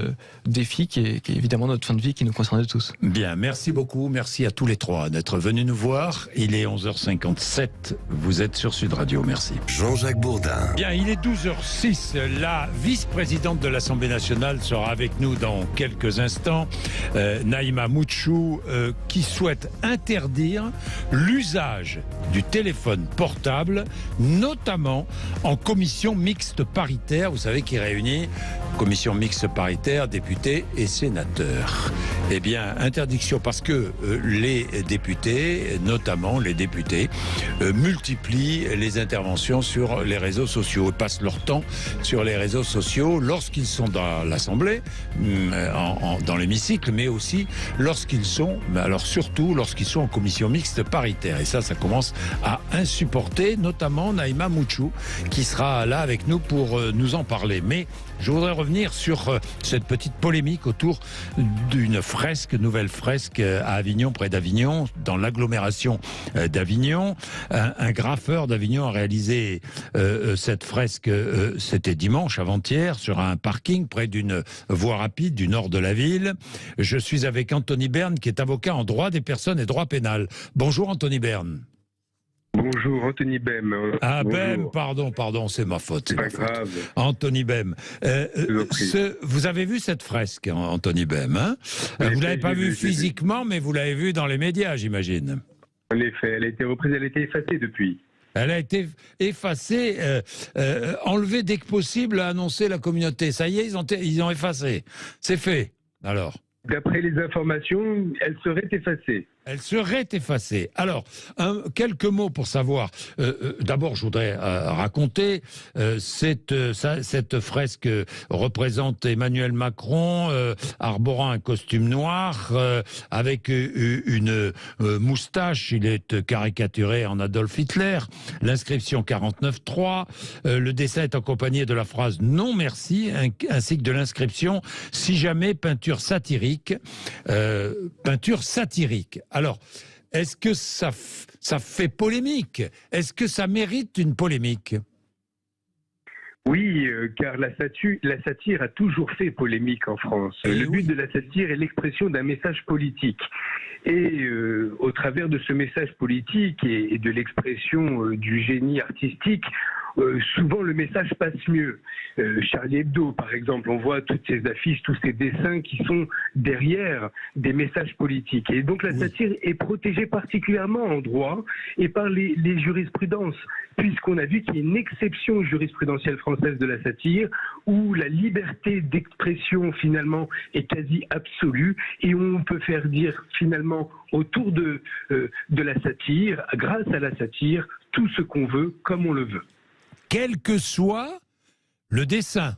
défi qui est évidemment notre fin de vie qui nous concerne tous. Bien, merci beaucoup, merci à tous les trois d'être venus nous voir. Il est 11h57, vous êtes sur Sud Radio, merci. Jean-Jacques Bourdin. Bien, il est 12h06, la vice-présidente de l'Assemblée nationale sera avec nous dans quelques instants, Naïma Mouchou, qui souhaite interdire l'usage du téléphone portable, notamment en commission mixte paritaire, vous savez, qui réunit commission mixte paritaire, députés et sénateurs. Eh bien, interdiction parce que les députés, notamment les députés, multiplient les interventions sur les réseaux sociaux, passent leur temps sur les réseaux sociaux lorsqu'ils sont dans l'Assemblée, dans l'hémicycle, mais aussi lorsqu'ils sont, alors surtout lorsqu'ils sont en commission mixte paritaire. Et ça commence à insupporter, notamment Naïma Mouchou, qui sera là avec nous pour nous en parler. Mais je voudrais revenir sur cette petite polémique autour d'une nouvelle fresque à Avignon, près d'Avignon, dans l'agglomération d'Avignon. Un graffeur d'Avignon a réalisé cette fresque, c'était dimanche, avant-hier, sur un parking près d'une voie rapide du nord de la ville. Je suis avec Anthony Berne, qui est avocat en droit des personnes et droit pénal. Bonjour Anthony Berne. Bonjour, Anthony Bem. Bem, pardon, c'est ma faute. C'est pas grave. Anthony Bem. Vous avez vu cette fresque, Anthony Bem, hein? Vous ne l'avez pas vue physiquement, mais vous l'avez vue dans les médias, j'imagine. En effet, elle a été reprise, elle a été effacée depuis. Elle a été effacée, enlevée dès que possible, a annoncé la communauté. Ça y est, ils ont effacé. C'est fait, alors. D'après les informations, elle serait effacée. Elle serait effacée. Alors, quelques mots pour savoir. D'abord, je voudrais raconter cette fresque représente Emmanuel Macron arborant un costume noir avec une moustache. Il est caricaturé en Adolf Hitler. L'inscription 49.3. Le dessin est accompagné de la phrase « Non merci » ainsi que de l'inscription « Si jamais peinture satirique ». Peinture satirique. Alors, est-ce que ça fait polémique? Est-ce que ça mérite une polémique? Oui, car la satire a toujours fait polémique en France. Le but de la satire est l'expression d'un message politique. Et au travers de ce message politique et de l'expression du génie artistique, souvent le message passe mieux. Charlie Hebdo, par exemple, on voit toutes ces affiches, tous ces dessins qui sont derrière des messages politiques. Et donc la satire est protégée particulièrement en droit et par les jurisprudences, puisqu'on a vu qu'il y a une exception jurisprudentielle française de la satire, où la liberté d'expression finalement est quasi absolue, et où on peut faire dire finalement autour de la satire, grâce à la satire, tout ce qu'on veut, comme on le veut. Quel que soit le dessin.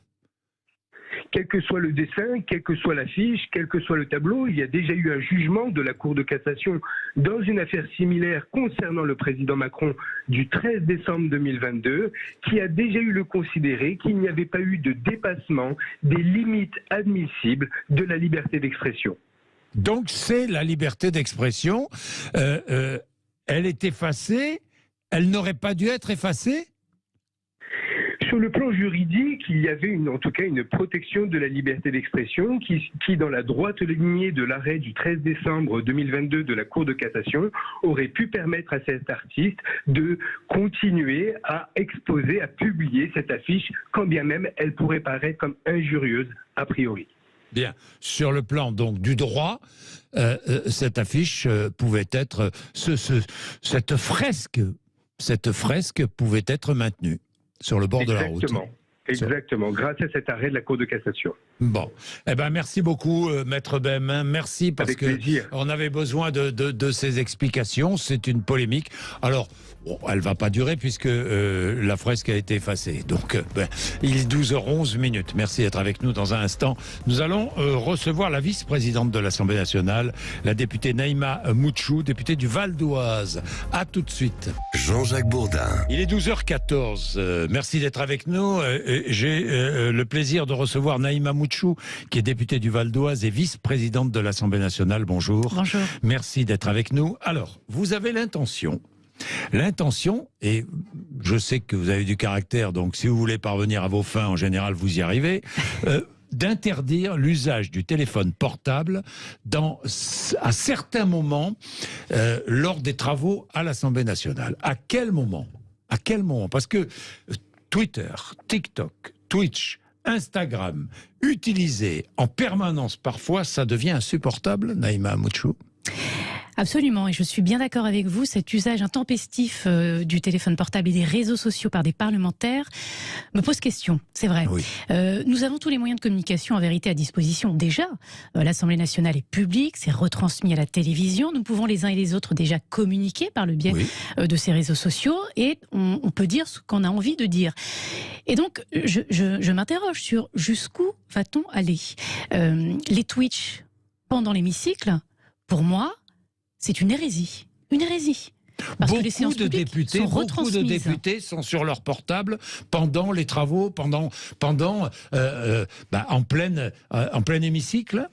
Quel que soit le dessin, quelle que soit l'affiche, quel que soit le tableau, il y a déjà eu un jugement de la Cour de cassation dans une affaire similaire concernant le président Macron du 13 décembre 2022, qui a déjà eu le considéré qu'il n'y avait pas eu de dépassement des limites admissibles de la liberté d'expression. Donc c'est la liberté d'expression. Elle est effacée. Elle n'aurait pas dû être effacée? Sur le plan juridique, il y avait en tout cas une protection de la liberté d'expression qui, dans la droite lignée de l'arrêt du 13 décembre 2022 de la Cour de cassation, aurait pu permettre à cet artiste de continuer à exposer, à publier cette affiche, quand bien même elle pourrait paraître comme injurieuse a priori. Bien. Sur le plan donc du droit, cette affiche pouvait être, cette fresque pouvait être maintenue sur le bord de la route. Exactement, grâce à cet arrêt de la Cour de cassation. Bon, merci beaucoup, Maître Bem. Merci parce Avec que plaisir. on avait besoin de ces explications. C'est une polémique. Alors, elle va pas durer puisque la fresque a été effacée. Donc, il est 12h11 minutes. Merci d'être avec nous dans un instant. Nous allons recevoir la vice-présidente de l'Assemblée nationale, la députée Naïma Moutchou, députée du Val d'Oise. À tout de suite. Jean-Jacques Bourdin. Il est 12h14. Merci d'être avec nous. J'ai le plaisir de recevoir Naïma Moutchou, qui est députée du Val d'Oise et vice-présidente de l'Assemblée nationale. Bonjour. Bonjour. Merci d'être avec nous. Alors, vous avez l'intention, et je sais que vous avez du caractère, donc si vous voulez parvenir à vos fins, en général, vous y arrivez, d'interdire l'usage du téléphone portable à certains moments lors des travaux à l'Assemblée nationale. À quel moment ? Parce que Twitter, TikTok, Twitch, Instagram, utilisés en permanence parfois, ça devient insupportable, Naïma Moutchou. Absolument, et je suis bien d'accord avec vous, cet usage intempestif du téléphone portable et des réseaux sociaux par des parlementaires me pose question, c'est vrai. Oui. Nous avons tous les moyens de communication en vérité à disposition déjà. l'Assemblée nationale est publique, c'est retransmis à la télévision, nous pouvons les uns et les autres déjà communiquer par le biais de ces réseaux sociaux, et on peut dire ce qu'on a envie de dire. Et donc, je m'interroge sur jusqu'où va-t-on aller ? Les Twitch pendant l'hémicycle, pour moi, c'est une hérésie. Une hérésie. Parce que les séances publiques sont retransmises. Beaucoup de députés sont sur leur portable pendant les travaux, en plein hémicycle.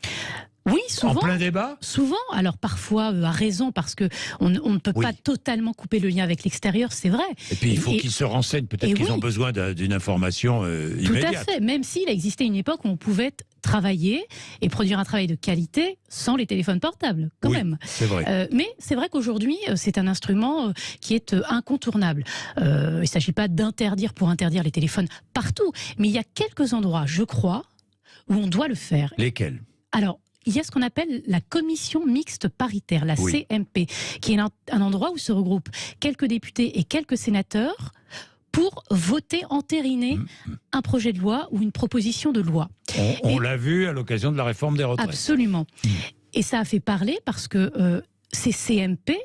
Oui, souvent. En plein débat ? Souvent. Alors parfois à raison, parce que on ne peut pas totalement couper le lien avec l'extérieur, c'est vrai. Et puis il faut qu'ils se renseignent. Peut-être qu'ils ont besoin d'une information immédiate. Tout à fait. Même s'il existait une époque où on pouvait travailler et produire un travail de qualité sans les téléphones portables, quand même. C'est vrai. Mais c'est vrai qu'aujourd'hui, c'est un instrument qui est incontournable. Il ne s'agit pas d'interdire pour interdire les téléphones partout, mais il y a quelques endroits, je crois, où on doit le faire. Lesquels ? Alors, il y a ce qu'on appelle la commission mixte paritaire, la CMP, qui est un endroit où se regroupent quelques députés et quelques sénateurs pour voter, entériner un projet de loi ou une proposition de loi. On l'a vu à l'occasion de la réforme des retraites. Absolument. Et ça a fait parler parce que ces CMP,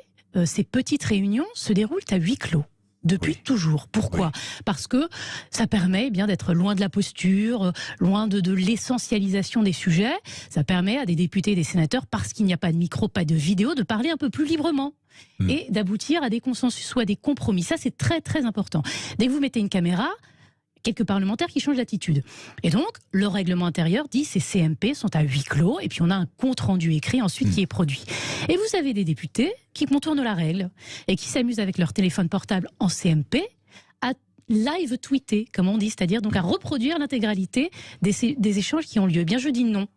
ces petites réunions, se déroulent à huis clos. Depuis toujours. Pourquoi ? Parce que ça permet bien d'être loin de la posture, loin de l'essentialisation des sujets. Ça permet à des députés et des sénateurs, parce qu'il n'y a pas de micro, pas de vidéo, de parler un peu plus librement et d'aboutir à des consensus ou à des compromis. Ça, c'est très très important. Dès que vous mettez une caméra, quelques parlementaires qui changent d'attitude. Et donc, le règlement intérieur dit ces CMP sont à huis clos, et puis on a un compte-rendu écrit ensuite qui est produit. Et vous avez des députés qui contournent la règle et qui s'amusent avec leur téléphone portable en CMP à live tweeter, comme on dit, c'est-à-dire donc à reproduire l'intégralité des échanges qui ont lieu. Eh bien, je dis non.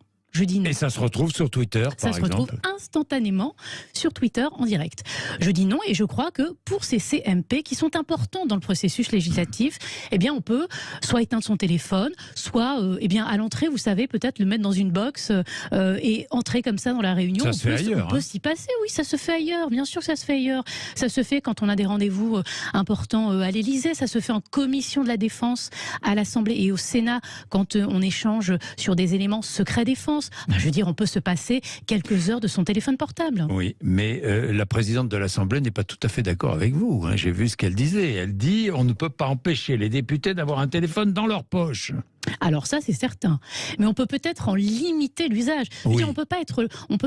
Et ça se retrouve sur Twitter, par exemple. Ça se retrouve instantanément sur Twitter en direct. Je dis non, et je crois que pour ces CMP qui sont importants dans le processus législatif, eh bien on peut soit éteindre son téléphone, soit eh bien à l'entrée, vous savez, peut-être le mettre dans une box et entrer comme ça dans la réunion. Ça se fait ailleurs. On peut s'y passer, oui, ça se fait ailleurs. Bien sûr que ça se fait ailleurs. Ça se fait quand on a des rendez-vous importants à l'Élysée. Ça se fait en commission de la défense à l'Assemblée et au Sénat quand on échange sur des éléments secret défense. Je veux dire, on peut se passer quelques heures de son téléphone portable. Oui, mais la présidente de l'Assemblée n'est pas tout à fait d'accord avec vous. J'ai vu ce qu'elle disait. Elle dit on ne peut pas empêcher les députés d'avoir un téléphone dans leur poche. Alors ça, c'est certain. Mais on peut peut-être en limiter l'usage. On ne peut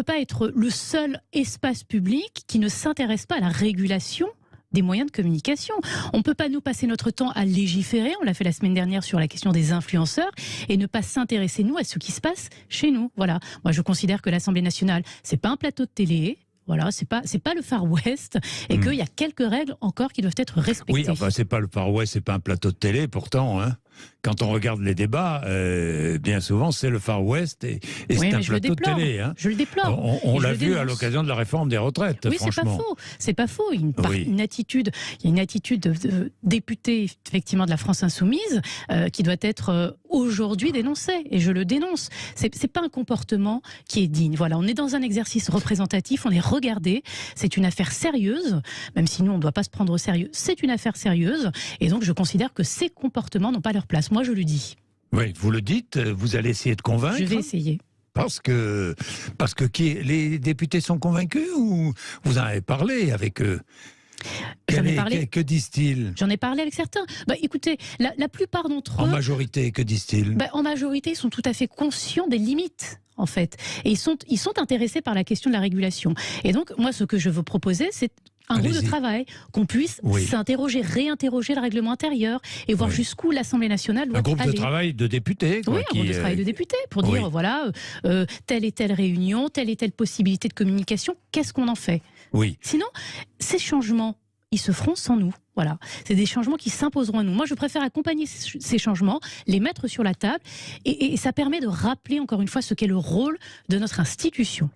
pas être le seul espace public qui ne s'intéresse pas à la régulation des moyens de communication. On ne peut pas nous passer notre temps à légiférer, on l'a fait la semaine dernière sur la question des influenceurs, et ne pas s'intéresser, nous, à ce qui se passe chez nous. Voilà. Moi, je considère que l'Assemblée nationale, c'est pas un plateau de télé. Voilà, c'est pas le Far West, et qu'il y a quelques règles encore qui doivent être respectées. Oui, enfin, c'est pas le Far West, c'est pas un plateau de télé, pourtant, hein. Quand on regarde les débats, bien souvent, c'est le Far West et c'est un plateau de télé. Hein. Je le déplore. On l'a vu à l'occasion de la réforme des retraites, oui, franchement. C'est pas faux. Il y a une attitude de député, effectivement, de la France Insoumise qui doit être aujourd'hui dénoncée. Et je le dénonce. C'est pas un comportement qui est digne. Voilà, on est dans un exercice représentatif, on est regardé. C'est une affaire sérieuse, même si nous, on ne doit pas se prendre au sérieux. C'est une affaire sérieuse. Et donc, je considère que ces comportements n'ont pas leur place. moi je le dis. Oui, vous le dites, vous allez essayer de convaincre. Je vais essayer. Parce que les députés sont convaincus ou vous en avez parlé avec eux? J'en ai parlé. Que disent-ils? J'en ai parlé avec certains. Écoutez, la plupart d'entre eux... En majorité, que disent-ils? En majorité, ils sont tout à fait conscients des limites, en fait. Et ils sont intéressés par la question de la régulation. Et donc, moi, ce que je veux proposer, c'est un groupe de travail, qu'on puisse s'interroger, réinterroger le règlement intérieur et voir jusqu'où l'Assemblée nationale doit aller. Un groupe de travail de députés. Oui, un groupe de travail de députés pour dire, voilà, telle et telle réunion, telle et telle possibilité de communication, qu'est-ce qu'on en fait? Oui. Sinon, ces changements, ils se feront sans nous. Voilà, c'est des changements qui s'imposeront à nous. Moi, je préfère accompagner ces changements, les mettre sur la table, et ça permet de rappeler encore une fois ce qu'est le rôle de notre institution,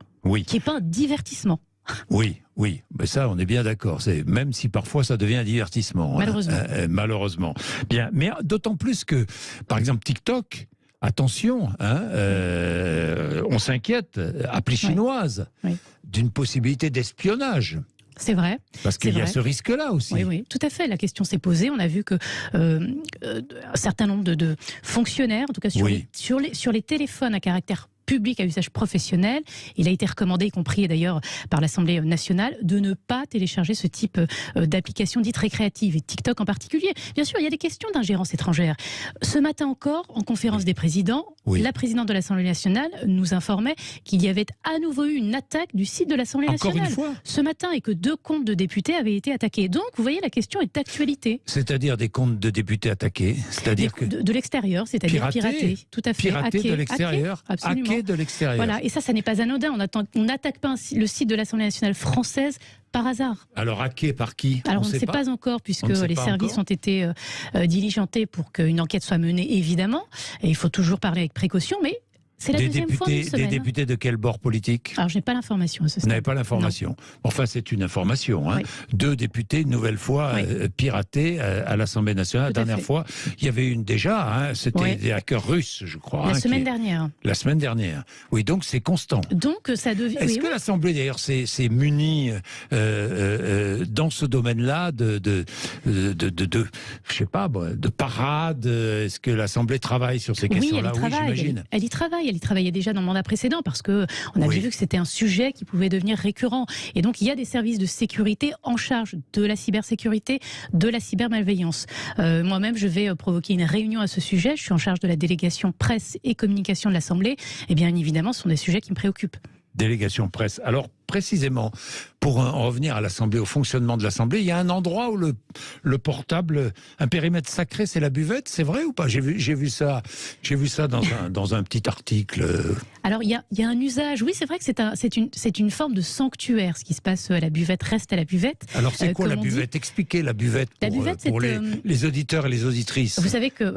qui n'est pas un divertissement. Oui, mais ça, on est bien d'accord. Même si parfois ça devient un divertissement. Malheureusement. Malheureusement. Bien, mais d'autant plus que, par exemple, TikTok. Attention, on s'inquiète, appli chinoise, d'une possibilité d'espionnage. C'est vrai. Parce qu'il y a ce risque-là aussi. Oui, tout à fait. La question s'est posée. On a vu que un certain nombre de fonctionnaires, en tout cas sur les téléphones à caractère public à usage professionnel, il a été recommandé, y compris d'ailleurs par l'Assemblée nationale, de ne pas télécharger ce type d'application dite récréative, et TikTok en particulier. Bien sûr, il y a des questions d'ingérence étrangère. Ce matin encore, en conférence des présidents, la présidente de l'Assemblée nationale nous informait qu'il y avait à nouveau eu une attaque du site de l'Assemblée nationale. Encore une fois. Ce matin, et que 2 comptes de députés avaient été attaqués. Donc, vous voyez, la question est d'actualité. C'est-à-dire des comptes de députés attaqués, c'est-à-dire de l'extérieur, c'est-à-dire piratés. Tout à fait. Piratés de l'extérieur. Absolument. De l'extérieur. Voilà, et ça n'est pas anodin. On n'attaque pas le site de l'Assemblée nationale française par hasard. Alors hacké par qui? Alors on ne sait pas encore, puisque les services ont été diligentés pour qu'une enquête soit menée, évidemment. Et il faut toujours parler avec précaution, mais c'est la deuxième fois en une semaine. Des députés de quel bord politique? Alors je n'ai pas l'information à ce stade. Vous n'avez pas l'information? Enfin, c'est une information. Hein. 2 députés, une nouvelle fois, piratés à l'Assemblée nationale. La dernière fois, il y avait une déjà, hein, c'était des hackers russes, je crois. La semaine dernière. La semaine dernière. Oui, donc c'est constant. Donc ça devient... Est-ce que l'Assemblée, d'ailleurs, s'est munie dans ce domaine-là de je sais pas, de parade? Est-ce que l'Assemblée travaille sur ces questions-là? Oui, j'imagine. Elle y travaille. Elle y travaillait déjà dans le mandat précédent parce que on avait vu que c'était un sujet qui pouvait devenir récurrent. Et donc, il y a des services de sécurité en charge de la cybersécurité, de la cybermalveillance. Moi-même, je vais provoquer une réunion à ce sujet. Je suis en charge de la délégation presse et communication de l'Assemblée. Et bien évidemment, ce sont des sujets qui me préoccupent. Délégation presse. Alors, précisément, pour en revenir à l'Assemblée, au fonctionnement de l'Assemblée, il y a un endroit où le portable, un périmètre sacré, c'est la buvette, c'est vrai ou pas? J'ai vu ça dans un petit article. Alors, il y a un usage, oui, c'est vrai que c'est une forme de sanctuaire, ce qui se passe à la buvette reste à la buvette. Alors, c'est quoi la buvette? Expliquez la buvette pour les auditeurs et les auditrices. Vous savez qu'à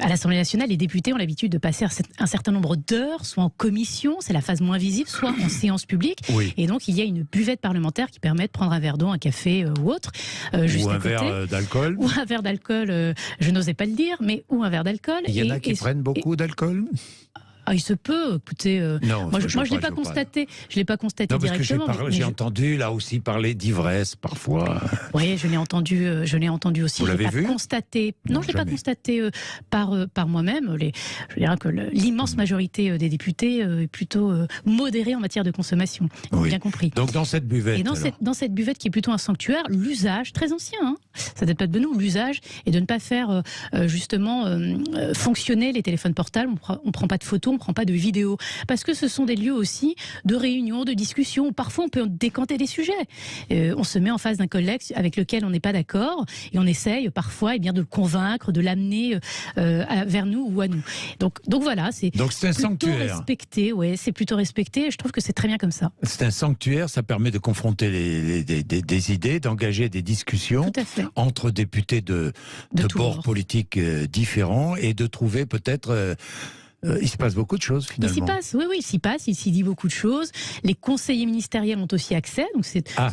l'Assemblée nationale, les députés ont l'habitude de passer un certain nombre d'heures, soit en commission, c'est la phase moins visible, soit en séance publique. Et donc, il y a une buvette parlementaire qui permet de prendre un verre d'eau, un café ou autre. Ou un verre d'alcool. Ou un verre d'alcool, je n'osais pas le dire, mais ou un verre d'alcool. Il y en a qui prennent beaucoup d'alcool? Il se peut, écoutez, moi je ne l'ai pas constaté, directement. Parce que j'ai entendu là aussi parler d'ivresse parfois. Oui, je l'ai entendu aussi. Vous l'avez vu? Non, je ne l'ai pas constaté par moi-même. Je dirais que l'immense majorité des députés est plutôt modérée en matière de consommation. Bien compris. Donc dans cette buvette. Et dans cette buvette qui est plutôt un sanctuaire, l'usage, très ancien, hein, ça date pas de nous, l'usage est de ne pas faire justement fonctionner les téléphones portables. On ne prend pas de photos. On ne prend pas de vidéos, parce que ce sont des lieux aussi de réunion, de discussion, où parfois on peut décanter des sujets. On se met en face d'un collègue avec lequel on n'est pas d'accord, et on essaye parfois de le convaincre, de l'amener vers nous ou à nous. Donc voilà, c'est un sanctuaire. C'est plutôt respecté, et je trouve que c'est très bien comme ça. C'est un sanctuaire, ça permet de confronter des idées, d'engager des discussions entre députés de bords politiques différents, et de trouver peut-être... il se passe beaucoup de choses, finalement. Il s'y dit beaucoup de choses. Les conseillers ministériels ont aussi accès. Donc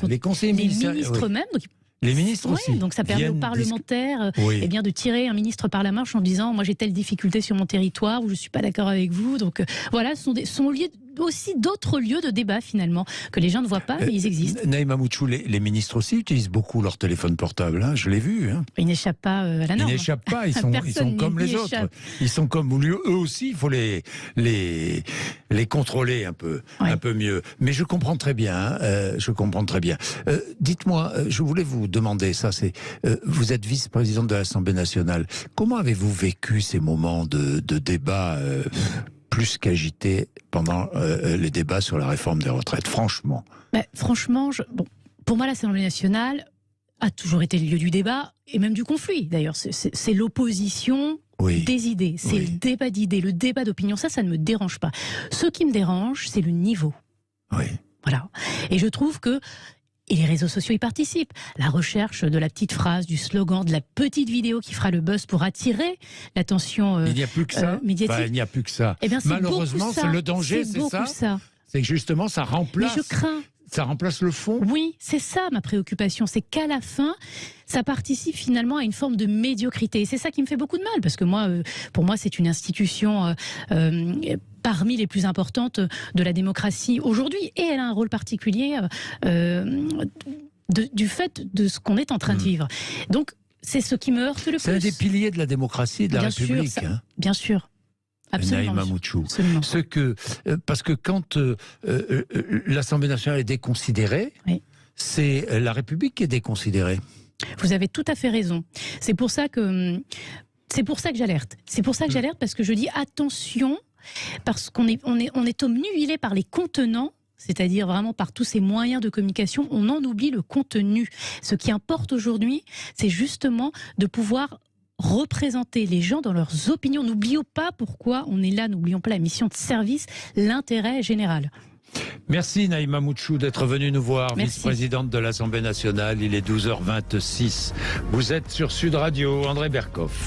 les conseillers ministériels, les ministres eux-mêmes. Donc, les ministres aussi. Donc ça permet aux parlementaires de tirer un ministre par la manche en disant « moi j'ai telle difficulté sur mon territoire, ou je ne suis pas d'accord avec vous ». Donc voilà, ce sont aussi d'autres lieux de débat finalement que les gens ne voient pas, mais ils existent. Naïma Mouchou, les ministres aussi utilisent beaucoup leur téléphone portable, hein, je l'ai vu. Hein. Ils n'échappent pas à la norme. Ils n'échappent pas, ils sont comme les autres. Ils sont comme eux aussi, il faut les contrôler un peu mieux. Mais je comprends très bien, dites-moi, je voulais vous demander ça, vous êtes vice-présidente de l'Assemblée nationale. Comment avez-vous vécu ces moments de débat plus qu'agités pendant les débats sur la réforme des retraites, franchement? Franchement, pour moi, l'Assemblée nationale a toujours été le lieu du débat, et même du conflit, d'ailleurs. C'est l'opposition des idées, c'est le débat d'idées, le débat d'opinion. Ça ne me dérange pas. Ce qui me dérange, c'est le niveau. Oui. Voilà. Et je trouve que et les réseaux sociaux y participent. La recherche de la petite phrase, du slogan, de la petite vidéo qui fera le buzz pour attirer l'attention il n'y a plus que ça. Médiatique. Il n'y a plus que ça. Eh bien, malheureusement, c'est le danger, c'est ça. C'est que justement, ça remplace. Mais je crains. Ça remplace le fond. Oui, c'est ça ma préoccupation. C'est qu'à la fin, ça participe finalement à une forme de médiocrité. Et c'est ça qui me fait beaucoup de mal, parce que pour moi, c'est une institution parmi les plus importantes de la démocratie aujourd'hui. Et elle a un rôle particulier du fait de ce qu'on est en train de vivre. Donc, c'est ce qui me heurte le plus. C'est un des piliers de la démocratie et de la République. Bien sûr. Absolument. Naïma Mouchou. Parce que quand l'Assemblée nationale est déconsidérée, c'est la République qui est déconsidérée. Vous avez tout à fait raison. C'est pour ça que j'alerte. C'est pour ça que j'alerte, parce que je dis attention, parce qu'on est obnubilé par les contenants, c'est-à-dire vraiment par tous ces moyens de communication, on en oublie le contenu. Ce qui importe aujourd'hui, c'est justement de pouvoir représenter les gens dans leurs opinions. N'oublions pas pourquoi on est là, n'oublions pas la mission de service, l'intérêt général. Merci Naïma Mouchou d'être venue nous voir, Merci. vice-présidente de l'Assemblée nationale. Il est 12h26. Vous êtes sur Sud Radio, André Berkoff.